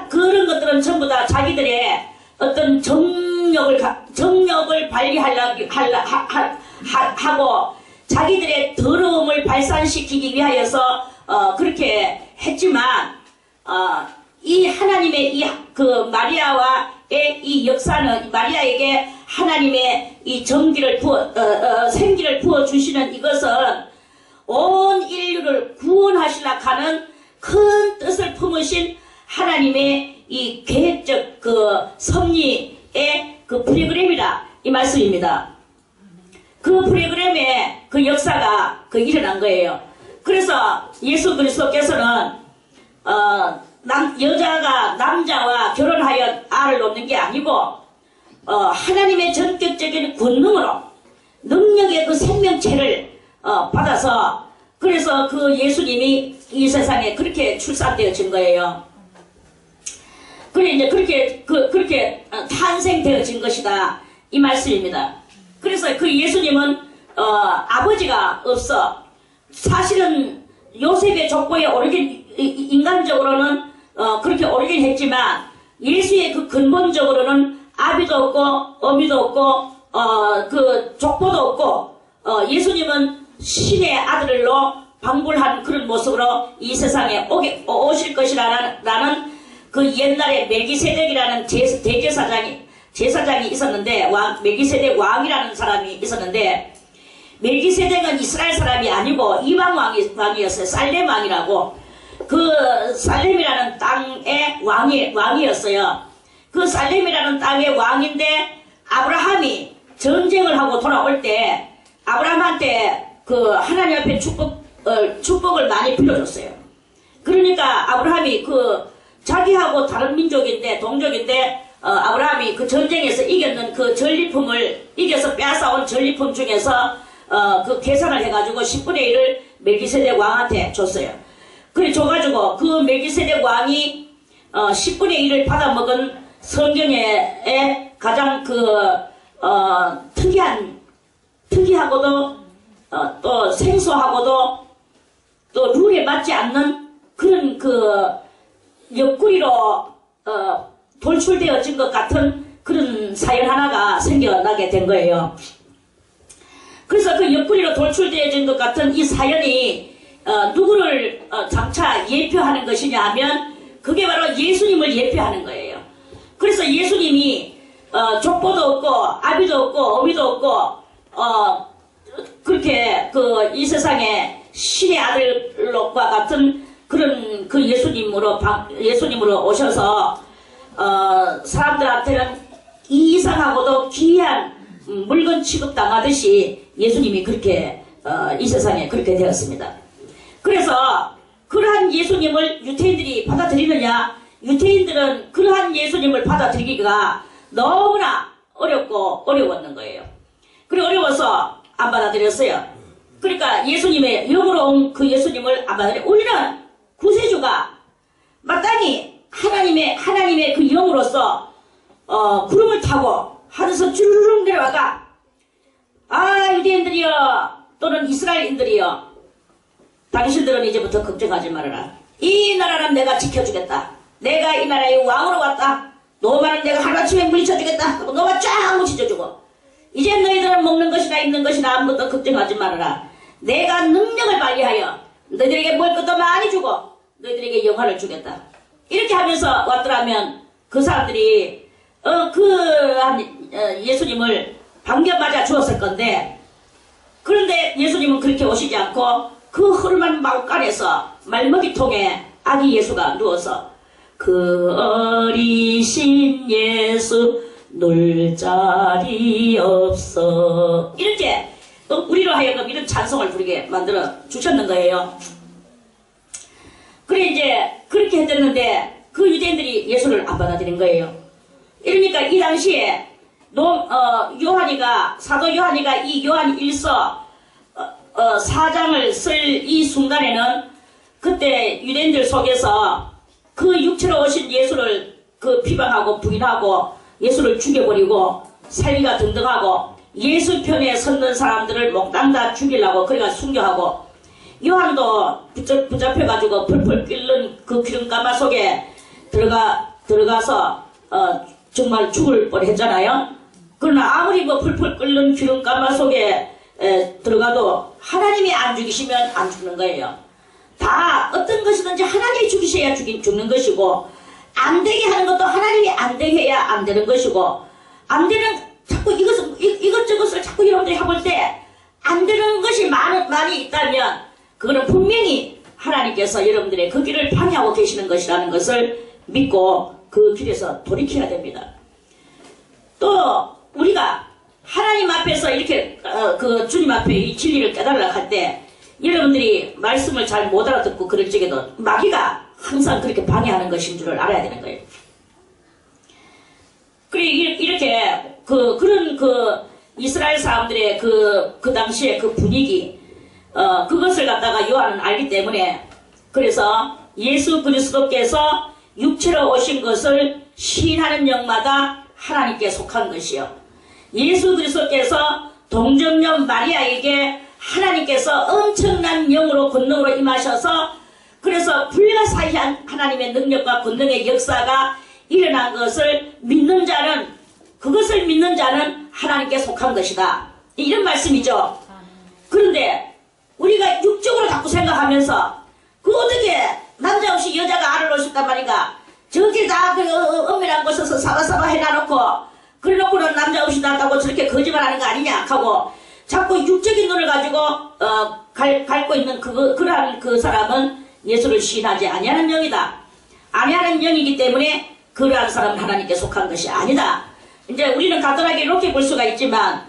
그런 것들은 전부 다 자기들의 어떤 정력을 발휘하고 자기들의 더러움을 발산시키기 위하여서 그렇게 했지만 이 하나님의 그 마리아와의 이 역사는 마리아에게 하나님의 이 생기를 부어 주시는 이것은 온 인류를 구원하시려 하는 큰 뜻을 품으신 하나님의 이 계획적 그 섭리의 그 프로그램이다 이 말씀입니다. 그 프로그램에 그 역사가 일어난 거예요. 그래서 예수 그리스도께서는 여자가 남자와 결혼하여 알을 놓는 게 아니고 하나님의 전격적인 권능으로 능력의 그 생명체를 받아서 그래서 그 예수님이 이 세상에 그렇게 출산되어진 거예요. 그래 이제 그렇게 탄생되어진 것이다 이 말씀입니다. 그래서 그 예수님은 아버지가 없어. 사실은 요셉의 족보에 오르긴 인간적으로는 그렇게 오르긴 했지만 예수의 그 근본적으로는 아비도 없고 어미도 없고 그 족보도 없고 예수님은 신의 아들로 방불한 그런 모습으로 이 세상에 오실 것이라는 그 옛날에 멜기세덱이라는 제사장이 있었는데 멜기세덱 왕이라는 사람이 있었는데 멜기세덱은 이스라엘 사람이 아니고 이방 왕이었어요. 살렘 왕이라고. 그 살렘이라는 땅의 왕이었어요. 그 살렘이라는 땅의 왕인데 아브라함이 전쟁을 하고 돌아올 때 아브라함한테 그 하나님 앞에 축복을 많이 빌려줬어요. 그러니까 아브라함이 자기하고 다른 민족인데 동족인데 아브라함이 그 전쟁에서 이겼는 그 전리품을 이겨서 빼앗아온 전리품 중에서 그 계산을 해가지고 10분의 1을 멜기세덱 왕한테 줬어요. 그래 줘가지고 그 멜기세덱 왕이 10분의 1을 받아먹은 성경에 가장 특이하고도 또 생소하고도 또 룰에 맞지 않는 그런 옆구리로 돌출되어진 것 같은 그런 사연 하나가 생겨나게 된 거예요. 그래서 그 옆구리로 돌출되어진 것 같은 이 사연이 누구를 장차 예표하는 것이냐 하면 그게 바로 예수님을 예표하는 거예요. 그래서 예수님이 족보도 없고 아비도 없고 어미도 없고 그렇게 이 세상에 신의 아들과 같은 그런 그 예수님으로 오셔서 사람들한테는 이상하고도 귀한 물건 취급당하듯이 예수님이 그렇게 이 세상에 그렇게 되었습니다. 그래서 그러한 예수님을 유태인들이 받아들이느냐? 유태인들은 그러한 예수님을 받아들이기가 너무나 어려웠는 거예요. 그리고 어려워서 안 받아들였어요. 그러니까 예수님의 영으로 온 그 예수님을 안 받아들여. 우리는 구세주가 마땅히 하나님의 그 영으로서 구름을 타고 하늘에서 주르륵 내려와가 유대인들이여 또는 이스라엘인들이여 당신들은 이제부터 걱정하지 말아라. 이 나라는 내가 지켜주겠다. 내가 이 나라의 왕으로 왔다. 노마는 내가 하루아침에 물리쳐주겠다 하고 노마 쫙 물리쳐주고 이제 너희들은 먹는 것이나 입는 것이나 아무것도 걱정하지 말아라. 내가 능력을 발휘하여 너희들에게 먹을 것도 많이 주고 너희들에게 영화를 주겠다. 이렇게 하면서 왔더라면 그 사람들이 예수님을 반겨 맞아 주었을 건데, 그런데 예수님은 그렇게 오시지 않고 그 허름한 마구간에서 말먹이통에 아기 예수가 누워서 그 어리신 예수 놀 자리 없어 이렇게 우리로 하여금 이런 찬송을 부르게 만들어 주셨는 거예요. 그래 이제 그렇게 했었는데 그 유대인들이 예수를 안 받아들인 거예요. 이러니까 이 당시에 사도 요한이가 이 요한 1서 4장을 쓸 이 순간에는 그때 유대인들 속에서 그 육체로 오신 예수를 비방하고 부인하고 예수를 죽여버리고 살기가 등등하고 예수 편에 섰는 사람들을 몽땅 다 죽이려고 그래가 순교하고, 요한도 붙잡혀가지고 펄펄 끓는 그 기름가마 속에 들어가서 정말 죽을 뻔했잖아요. 그러나 아무리 펄펄 끓는 기름가마 속에 들어가도 하나님이 안 죽이시면 안 죽는 거예요. 다 어떤 것이든지 하나님이 죽이셔야 죽는 것이고, 안 되게 하는 것도 하나님이 안 되게 해야 안 되는 것이고, 안 되는 자꾸 이것저것을 자꾸 여러분들이 해볼 때 안 되는 것이 많이 있다면 그거는 분명히 하나님께서 여러분들의 그 길을 방해하고 계시는 것이라는 것을 믿고 그 길에서 돌이켜야 됩니다. 또 우리가 하나님 앞에서 이렇게 그 주님 앞에 이 진리를 깨달으려고 할 때 여러분들이 말씀을 잘 못 알아듣고 그럴 적에도 마귀가 항상 그렇게 방해하는 것인 줄을 알아야 되는 거예요. 그래 이렇게 그런 이스라엘 사람들의 그 당시에 그 분위기 그것을 갖다가 요한은 알기 때문에, 그래서 예수 그리스도께서 육체로 오신 것을 시인하는 영마다 하나님께 속한 것이요, 예수 그리스도께서 동정녀 마리아에게 하나님께서 엄청난 영으로 권능으로 임하셔서 그래서 불가사의한 하나님의 능력과 권능의 역사가 일어난 것을 믿는 자는, 그것을 믿는 자는 하나님께 속한 것이다, 이런 말씀이죠. 그런데 우리가 육적으로 자꾸 생각하면서 어떻게 남자 없이 여자가 알을 놓으셨단 말인가, 저길 다 엄밀한 곳에서 사바사바 해놔놓고 그래놓고는 남자 없이 낳았다고 저렇게 거짓말하는 거 아니냐 하고 자꾸 육적인 눈을 가지고 갈고 있는 그러한 그 사람은 예수를 시인하지 아니하는 영이다. 아니하는 영이기 때문에 그러한 사람은 하나님께 속한 것이 아니다. 이제 우리는 간단하게 이렇게 볼 수가 있지만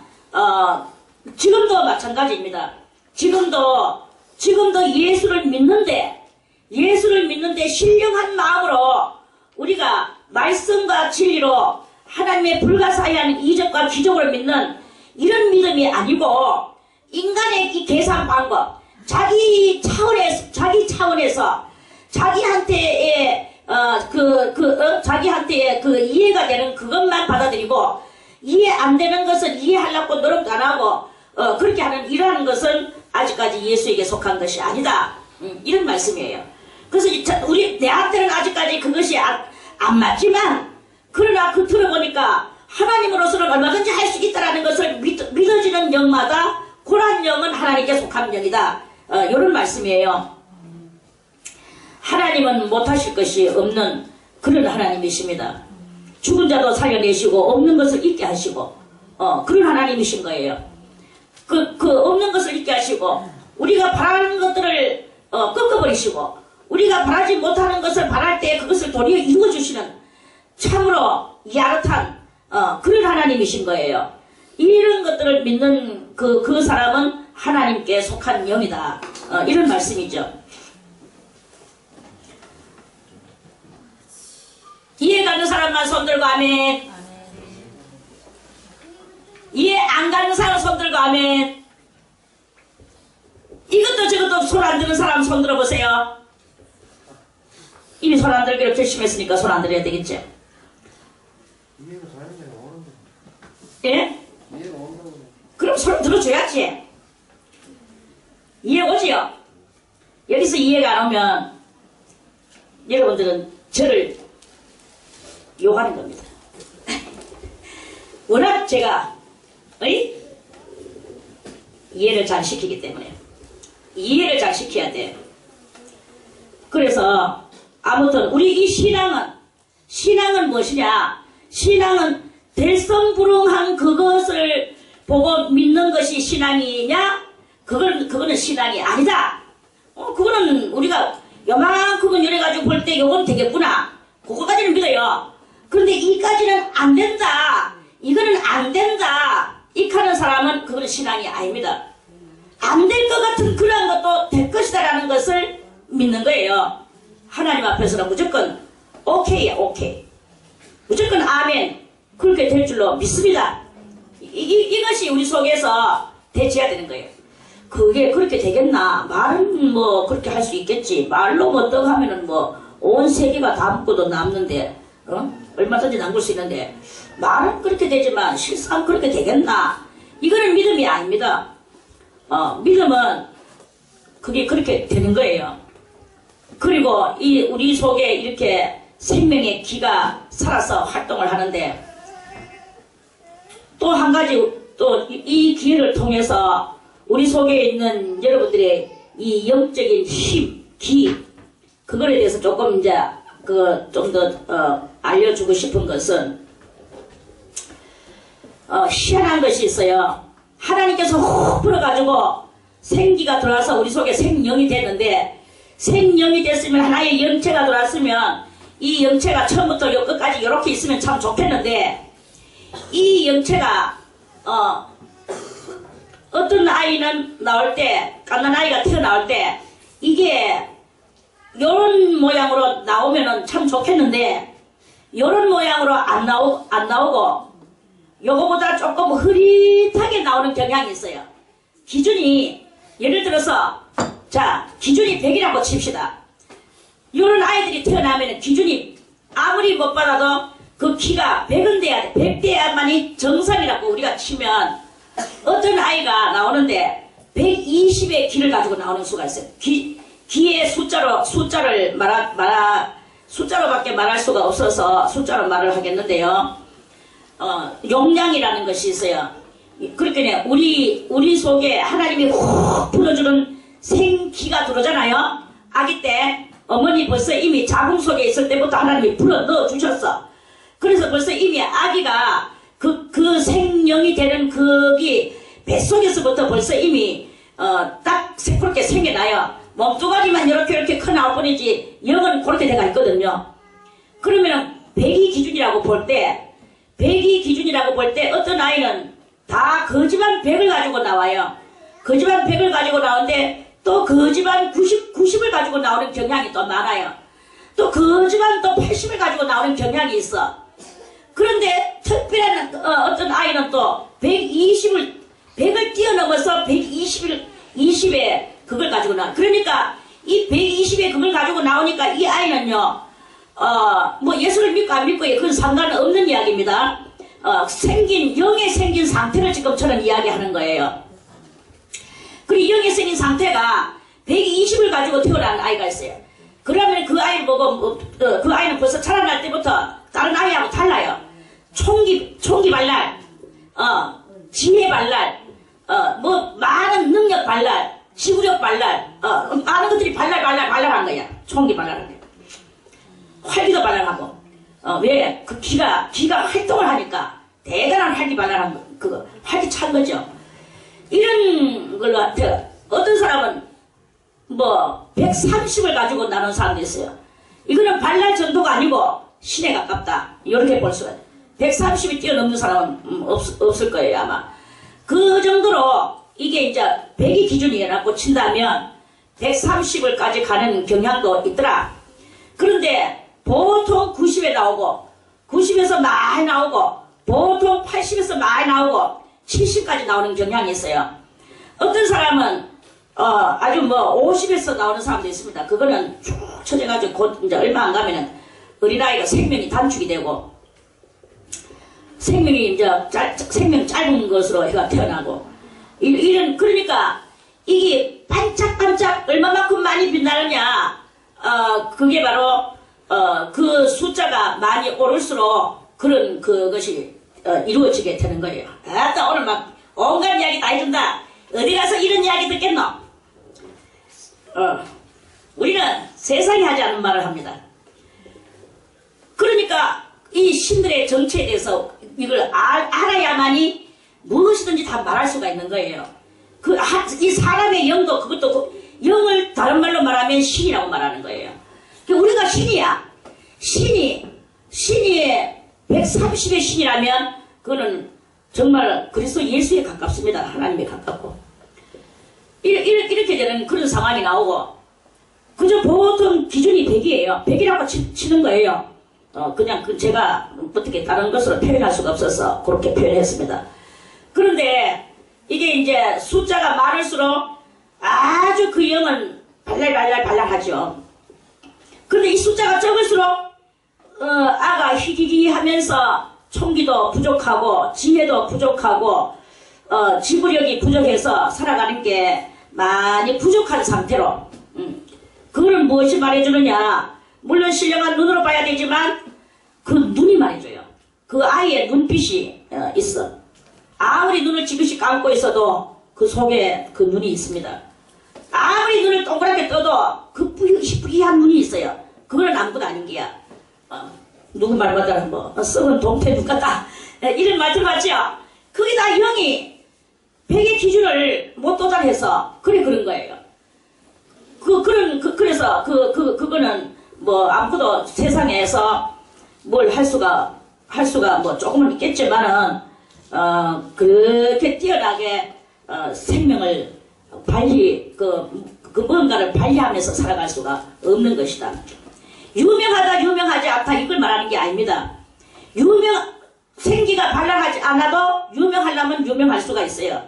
지금도 마찬가지입니다. 지금도 예수를 믿는데 신령한 마음으로 우리가 말씀과 진리로 하나님의 불가사의한 이적과 기적을 믿는 이런 믿음이 아니고, 인간의 이 계산 방법, 자기 차원에서 자기한테의 자기한테의 그 이해가 되는 그것만 받아들이고 이해 안 되는 것은 이해하려고 노력도 안 하고 그렇게 하는 이러한 것은 아직까지 예수에게 속한 것이 아니다, 이런 말씀이에요. 그래서 내한테는 아직까지 그것이 안 맞지만, 그러나 들어보니까 하나님으로서는 얼마든지 할 수 있다라는 것을 믿어지는 영마다 그러한 영은 하나님께 속한 영이다, 이런 말씀이에요. 하나님은 못하실 것이 없는 그런 하나님이십니다. 죽은 자도 살려내시고 없는 것을 있게 하시고 그런 하나님이신 거예요. 없는 것을 있게 하시고, 우리가 바라는 것들을 꺾어버리시고, 우리가 바라지 못하는 것을 바랄 때 그것을 도리어 이루어주시는 참으로 야릇한 그런 하나님이신 거예요. 이런 것들을 믿는 그 사람은 하나님께 속한 영이다. 이런 말씀이죠. 이해 가는 사람만 손들고 아멘. 이해 안 가는 사람 손들고 아멘. 이것도 저것도 손 안 드는 사람 손들어 보세요. 이미 손 안 들기로 결심했으니까 손 안 들어야 되겠죠. 예? 그럼 손 들어줘야지. 이해 오지요? 여기서 이해가 안 오면 여러분들은 저를 욕하는 겁니다. 워낙 제가 이해를 잘 시키기 때문에 이해를 잘 시켜야 돼요. 그래서 아무튼 우리 이 신앙은 무엇이냐? 신앙은 대성불응한 그것을 보고 믿는 것이 신앙이냐? 그거는 신앙이 아니다. 그거는 우리가 요만큼은 열어가지고 볼 때 요건 되겠구나. 그거까지는 믿어요. 그런데 이까지는 안 된다. 이거는 안 된다. 이카는 사람은 그거는 신앙이 아닙니다. 안 될 것 같은 그런 것도 될 것이다라는 것을 믿는 거예요. 하나님 앞에서는 무조건 오케이야, 오케이. 무조건 아멘. 그렇게 될 줄로 믿습니다. 이것이 우리 속에서 대체해야 되는 거예요. 그게 그렇게 되겠나? 말은 뭐 그렇게 할 수 있겠지. 말로 뭐 떡 하면은 뭐 온 세계가 다 먹고도 남는데, 얼마든지 남길 수 있는데, 말은 그렇게 되지만 실상 그렇게 되겠나? 이거는 믿음이 아닙니다. 믿음은 그게 그렇게 되는 거예요. 그리고 우리 속에 이렇게 생명의 기가 살아서 활동을 하는데, 또 한 가지, 또 이 기회를 통해서 우리 속에 있는 여러분들의 이 영적인 힘, 기, 그거에 대해서 조금 이제 좀 더 알려주고 싶은 것은 희한한 것이 있어요. 하나님께서 훅 불어가지고 생기가 들어와서 우리 속에 생명이 됐는데, 생명이 됐으면 하나의 영체가 들어왔으면 이 영체가 처음부터 끝까지 이렇게 있으면 참 좋겠는데, 이 영체가 어떤 아이는 나올 때, 갓난아이가 태어나올 때 이게 요런 모양으로 나오면은 참 좋겠는데, 요런 모양으로 안 나오고 요거보다 조금 흐릿하게 나오는 경향이 있어요. 기준이, 예를 들어서 자, 기준이 100이라고 칩시다. 요런 아이들이 태어나면 기준이 아무리 못 받아도 그 키가 100은 돼야 돼. 100 돼야만이 정상이라고 우리가 치면, 어떤 아이가 나오는데 120의 기를 가지고 나오는 수가 있어요. 기의 숫자로밖에 말할 수가 없어서 숫자로 말을 하겠는데요. 용량이라는 것이 있어요. 그렇게 우리 속에 하나님이 훅 불어주는 생기가 들어오잖아요. 아기 때 어머니 벌써 이미 자궁 속에 있을 때부터 하나님이 불어 넣어 주셨어. 그래서 벌써 이미 아기가 그 생명이 되는 거기 뱃속에서부터 벌써 이미 딱 새롭게 생겨나요. 몸뚱아리만 이렇게 커 나올 뿐이지 영은 그렇게 돼가 있거든요. 그러면 100이 기준이라고 볼 때, 어떤 아이는 다 그 집안 100을 가지고 나와요. 그 집안 100을 가지고 나오는데 또 그 집안 90을 가지고 나오는 경향이 또 많아요. 또 그 집안 또 80을 가지고 나오는 경향이 있어. 그런데 특별한 어떤 아이는 또 100을 뛰어넘어서 120에 그걸 가지고 나와. 그러니까 이 120에 그걸 가지고 나오니까 이 아이는요, 뭐 예수를 믿고 안 믿고 그건 상관없는 이야기입니다. 영에 생긴 상태를 지금 저는 이야기하는 거예요. 그리고 영에 생긴 상태가 120을 가지고 태어난 아이가 있어요. 그러면 그 아이를 보고 그 아이는 벌써 자라날 때부터 다른 아이하고 달라요. 총기 발랄, 지혜 발랄, 뭐 많은 능력 발랄, 지구력 발랄, 많은 것들이 발랄한 거야. 총기 발랄한 거야. 활기도 발랄하고, 왜? 그 기가 활동을 하니까 대단한 활기 발랄한 거, 그거 활기 찬 거죠. 이런 걸로 어떤 사람은 뭐 130을 가지고 나눈 사람도 있어요. 이거는 발랄 정도가 아니고 신에 가깝다. 이렇게 볼 수가 있어요. 130이 뛰어넘는 사람은 없을 거예요, 아마. 그 정도로 이게 이제 100이 기준이라고 친다면 130을까지 가는 경향도 있더라. 그런데 보통 90에 나오고 90에서 많이 나오고 보통 80에서 많이 나오고 70까지 나오는 경향이 있어요. 어떤 사람은 아주 뭐 50에서 나오는 사람도 있습니다. 그거는 쭉 쳐져가지고 곧 이제 얼마 안 가면은 어린아이가 생명이 단축이 되고 생명이 이제 생명 짧은 것으로 해가 태어나고 이런 그러니까 이게 반짝반짝 얼마만큼 많이 빛나느냐 그게 바로 그 숫자가 많이 오를수록 그런 그것이 이루어지게 되는 거예요. 아따 오늘 막 온갖 이야기 다 해준다. 어디 가서 이런 이야기 듣겠노? 우리는 세상이 하지 않는 말을 합니다. 그러니까 이 신들의 정체에 대해서 이걸 알아야만이 무엇이든지 다 말할 수가 있는 거예요. 이 사람의 영도 그것도 영을 다른 말로 말하면 신이라고 말하는 거예요. 우리가 신이야. 신이 130의 신이라면 그거는 정말 그리스도 예수에 가깝습니다. 하나님에 가깝고 이렇게 되는 그런 상황이 나오고 그저 보통 기준이 100이에요. 100이라고 치는 거예요. 그냥 제가 어떻게 다른 것으로 표현할 수가 없어서 그렇게 표현했습니다. 그런데 이게 이제 숫자가 많을수록 아주 그 영은 발랄하죠. 그런데 이 숫자가 적을수록 아가 희기기 하면서 총기도 부족하고 지혜도 부족하고 지구력이 부족해서 살아가는 게 많이 부족한 상태로 그거는 무엇이 말해주느냐. 물론 신령한 눈으로 봐야 되지만 그 눈이 말해줘요. 그 아이의 눈빛이 있어. 아무리 눈을 지그시 감고 있어도 그 속에 그 눈이 있습니다. 아무리 눈을 동그랗게 떠도 그 뿌기뿌기한 눈이 있어요. 그거는 아무것도 아닌 게야. 누구 말마다 뭐 썩은 동태 눈 같다 이런 말 들어봤죠? 그게 다 영이 100의 기준을 못 도달해서 그런 거예요. 그래서 그거는 뭐 아무것도 세상에서 뭘 할 수가 뭐 조금은 있겠지만은 그렇게 뛰어나게 생명을 뭔가를 발휘하면서 살아갈 수가 없는 것이다. 유명하다 유명하지 않다 이걸 말하는 게 아닙니다. 생기가 발랄하지 않아도 유명하려면 유명할 수가 있어요.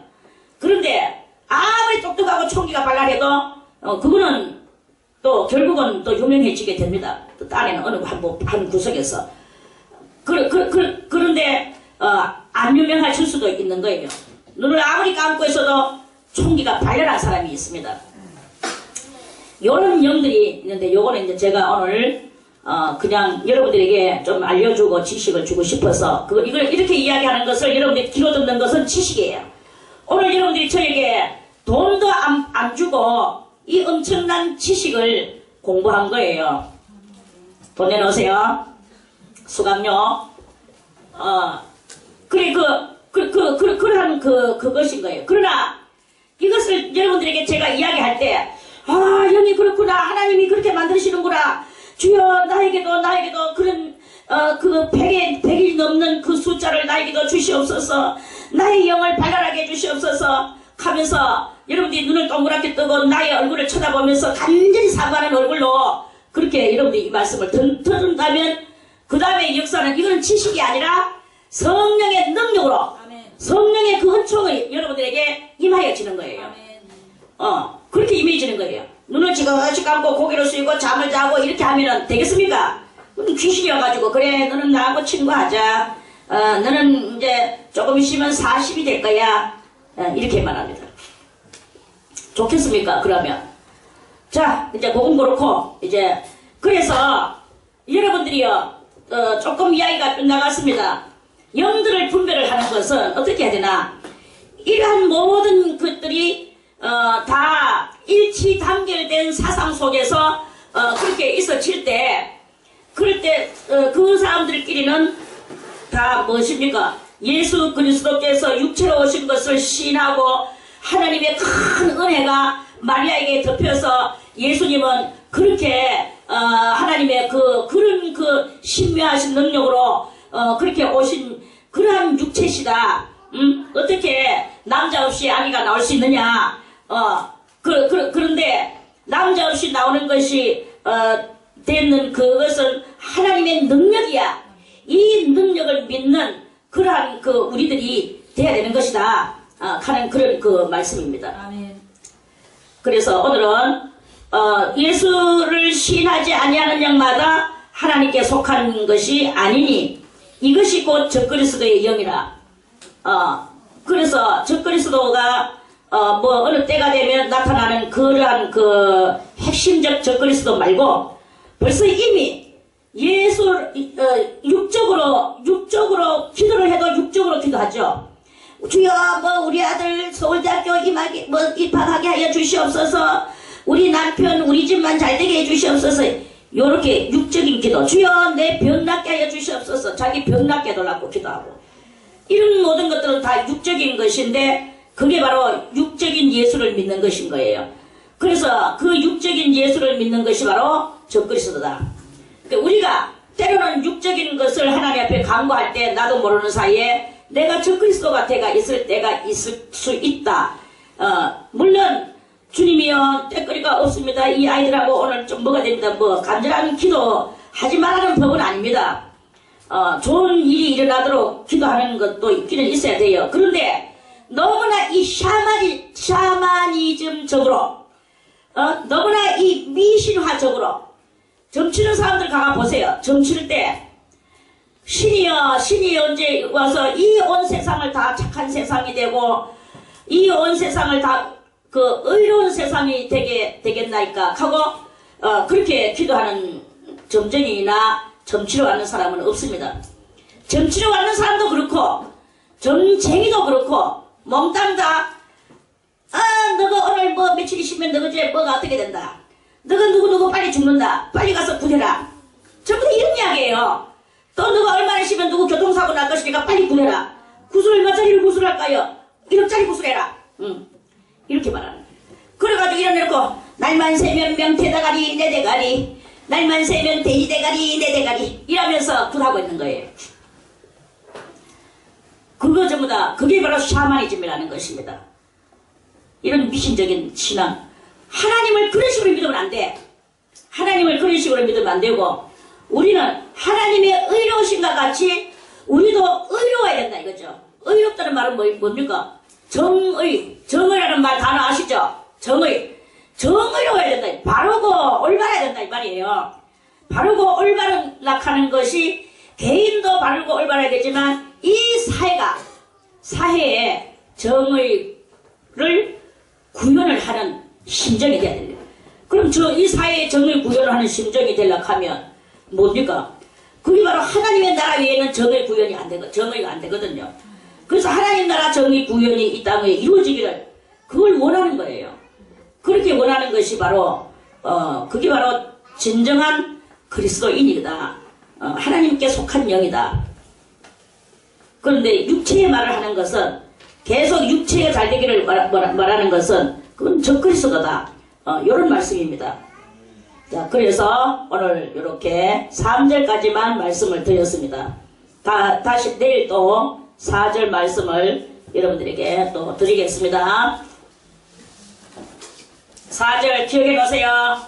그런데 아무리 똑똑하고 총기가 발랄해도 그거는 또 결국은 또 유명해지게 됩니다. 또 딴에는 어느 한 구석에서 그런데 안 유명하실 수도 있는 거예요. 눈을 아무리 감고 있어도 총기가 발랄한 사람이 있습니다. 요런 영들이 있는데 요거는 이제 제가 오늘 그냥 여러분들에게 좀 알려주고 지식을 주고 싶어서 이걸 이렇게 이야기하는 것을 여러분들이 귀로 듣는 것은 지식이에요. 오늘 여러분들이 저에게 돈도 안 주고 이 엄청난 지식을 공부한 거예요. 돈 내놓으세요. 수강료. 그러한 그것인 거예요. 그러나 이것을 여러분들에게 제가 이야기할 때 영이 그렇구나. 하나님이 그렇게 만드시는구나. 주여 나에게도 그런 그 100이 넘는 그 숫자를 나에게도 주시옵소서. 나의 영을 발랄하게 해주시옵소서 하면서 여러분들이 눈을 동그랗게 뜨고 나의 얼굴을 쳐다보면서 간절히 사과하는 얼굴로 그렇게 여러분들이 이 말씀을 들은다면 그 다음에 역사는 이거는 지식이 아니라 성령의 능력으로 성령의 그 은총이 여러분들에게 임하여지는 거예요. 그렇게 임해지는 거예요. 눈을 지그시 감고 고개를 숙이고 잠을 자고 이렇게 하면 되겠습니까? 귀신이어가지고 그래 너는 나하고 친구하자. 너는 이제 조금 있으면 40이 될 거야. 이렇게 말합니다. 좋겠습니까? 그러면 자 이제 그건 그렇고 이제 그래서 여러분들이요 조금 이야기가 끝나갔습니다. 영들을 분별을 하는 것은 어떻게 해야 되나? 이러한 모든 것들이 다 일치 단결된 사상 속에서 그렇게 있어질 때 그럴 때 그 사람들끼리는 다 무엇입니까? 예수 그리스도께서 육체로 오신 것을 시인하고 하나님의 큰 은혜가 마리아에게 덮여서 예수님은 그렇게 하나님의 그런 신묘하신 능력으로 그렇게 오신 그러한 육체시다. 어떻게 남자 없이 아기가 나올 수 있느냐? 그런데 남자 없이 나오는 것이 되는 그것은 하나님의 능력이야. 이 능력을 믿는 그러한 우리들이 돼야 되는 것이다. 하는 그런 말씀입니다. 아멘. 그래서 오늘은 예수를 시인하지 아니하는 영마다 하나님께 속한 것이 아니니 이것이 곧 적그리스도의 영이라. 그래서 적그리스도가 어느 때가 되면 나타나는 그러한 핵심적 적그리스도 말고 벌써 이미 육적으로 기도를 해도 육적으로 기도하죠. 주여 우리 아들 서울대학교 입학하게 하여 주시옵소서. 우리 남편 우리 집만 잘되게 해주시옵소서. 요렇게 육적인 기도. 주여 내 병 낫게 하여 주시옵소서. 자기 병 낫게 해달라고 기도하고 이런 모든 것들은 다 육적인 것인데 그게 바로 육적인 예수를 믿는 것인 거예요. 그래서 그 육적인 예수를 믿는 것이 바로 적그리스도다. 그러니까 우리가 때로는 육적인 것을 하나님 앞에 간구할 때 나도 모르는 사이에 내가 적그리스도가 돼가 있을 때가 있을 수 있다. 물론 주님이여 때거리가 없습니다. 이 아이들하고 오늘 좀 뭐가 됩니다. 간절한 기도 하지 말라는 법은 아닙니다. 좋은 일이 일어나도록 기도하는 것도 있기는 있어야 돼요. 그런데 너무나 이 샤머니즘적으로 너무나 이 미신화적으로 점치는 사람들 가가 보세요. 점칠 때 신이 언제 와서 이 온 세상을 다 착한 세상이 되고 이 온 세상을 다 의로운 세상이 되겠나이까 하고 그렇게 기도하는 점쟁이나 점치러 왔는 사람은 없습니다. 점치러 왔는 사람도 그렇고 점쟁이도 그렇고 몸담 다 너가 오늘 며칠 있으면 너가 이제 뭐가 어떻게 된다. 너가 누구 빨리 죽는다. 빨리 가서 구해라. 전부 다 이런 이야기예요. 또 너가 얼마나 있으면 누구 교통사고 날 것이니까 빨리 구해라. 구슬 얼마짜리를 구슬할까요? 1억짜리 구슬해라. 이렇게 말하는 거예요. 그래가지고 이러놓고 날만 새면 명태대가리 내 대가리 날만 새면 돼지대가리 내 대가리 이러면서 굿하고 있는 거예요. 그거 전부 다 그게 바로 샤머니즘이라는 것입니다. 이런 미신적인 신앙. 하나님을 그런 식으로 믿으면 안 돼. 하나님을 그런 식으로 믿으면 안 되고 우리는 하나님의 의로우신과 같이 우리도 의로워야 된다 이거죠. 의롭다는 말은 뭡니까? 정의라는 말 단어 아시죠? 정의로워야 된다. 바르고 올바라야 된다 이 말이에요. 바르고 올바르락하는 것이 개인도 바르고 올바라야 되지만 이 사회에 정의를 구현을 하는 심정이 돼야 됩니다. 그럼 이 사회에 정의 구현을 하는 심정이 되려고 하면 뭡니까? 그게 바로 하나님의 나라 위에는 정의가 안 되거든요. 그래서 하나님 나라 정의 구현이 이 땅에 이루어지기를 그걸 원하는 거예요. 그렇게 원하는 것이 바로 그게 바로 진정한 그리스도인이다. 하나님께 속한 영이다. 그런데 육체의 말을 하는 것은 계속 육체가 잘 되기를 말하는 것은 그건 적그리스도다. 이런 말씀입니다. 자, 그래서 오늘 이렇게 3절까지만 말씀을 드렸습니다. 다시 내일 또 4절 말씀을 여러분들에게 또 드리겠습니다. 4절 기억해 놓으세요.